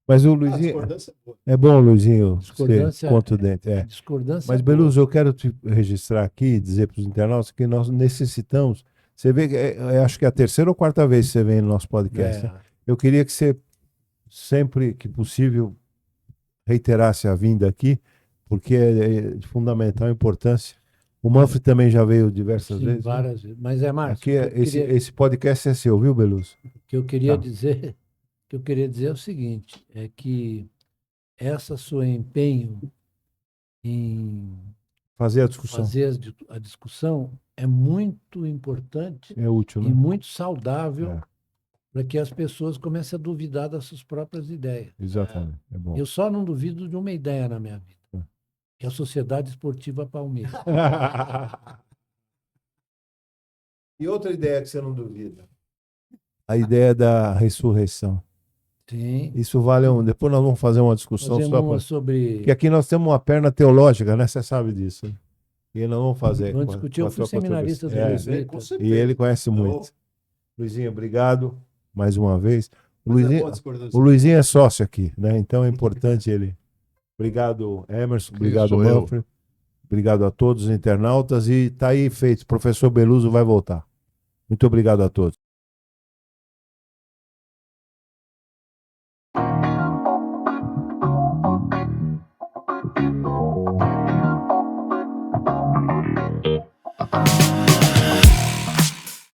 Mas o A Luizinho. discordância é boa. É bom, Luizinho, ser Discordância contundente. ter. É. Discordância Mas, é boa. Beluso, eu quero te registrar aqui e dizer para os internautas que nós necessitamos. Você vê que acho que é a terceira ou quarta vez que você vem no nosso podcast. Né? Eu queria que você, sempre que possível, reiterasse a vinda aqui, porque é de fundamental importância. O Manfred também já veio diversas Sim, vezes. Né? várias vezes. Mas é, Márcio, Aqui esse podcast é seu, viu, Beluso? o que eu queria Tá. dizer, o que eu queria dizer é o seguinte, é que essa seu empenho em Fazer a discussão. fazer a discussão é muito importante É útil, e né? muito saudável É. para que as pessoas comecem a duvidar das suas próprias ideias. Exatamente. É bom. Eu só não duvido de uma ideia na minha vida, que é a Sociedade Esportiva Palmeiras. E outra ideia que você não duvida? A ideia da ressurreição. Sim. Isso vale um. Depois nós vamos fazer uma discussão Fazemos só uma para. sobre... Porque aqui nós temos uma perna teológica, né? Você sabe disso. Né? E nós vamos fazer. Vamos discutir, eu fui seminarista do Jesuíta. E ele conhece muito. Luizinho, obrigado mais uma vez. O Mas é Luizinho, boa a discordância. o Luizinho é sócio aqui, né? Então é importante ele. Obrigado, Emerson. Obrigado, sou eu. Manfred. Obrigado a todos os internautas. E tá aí feito. O professor Beluso vai voltar. Muito obrigado a todos.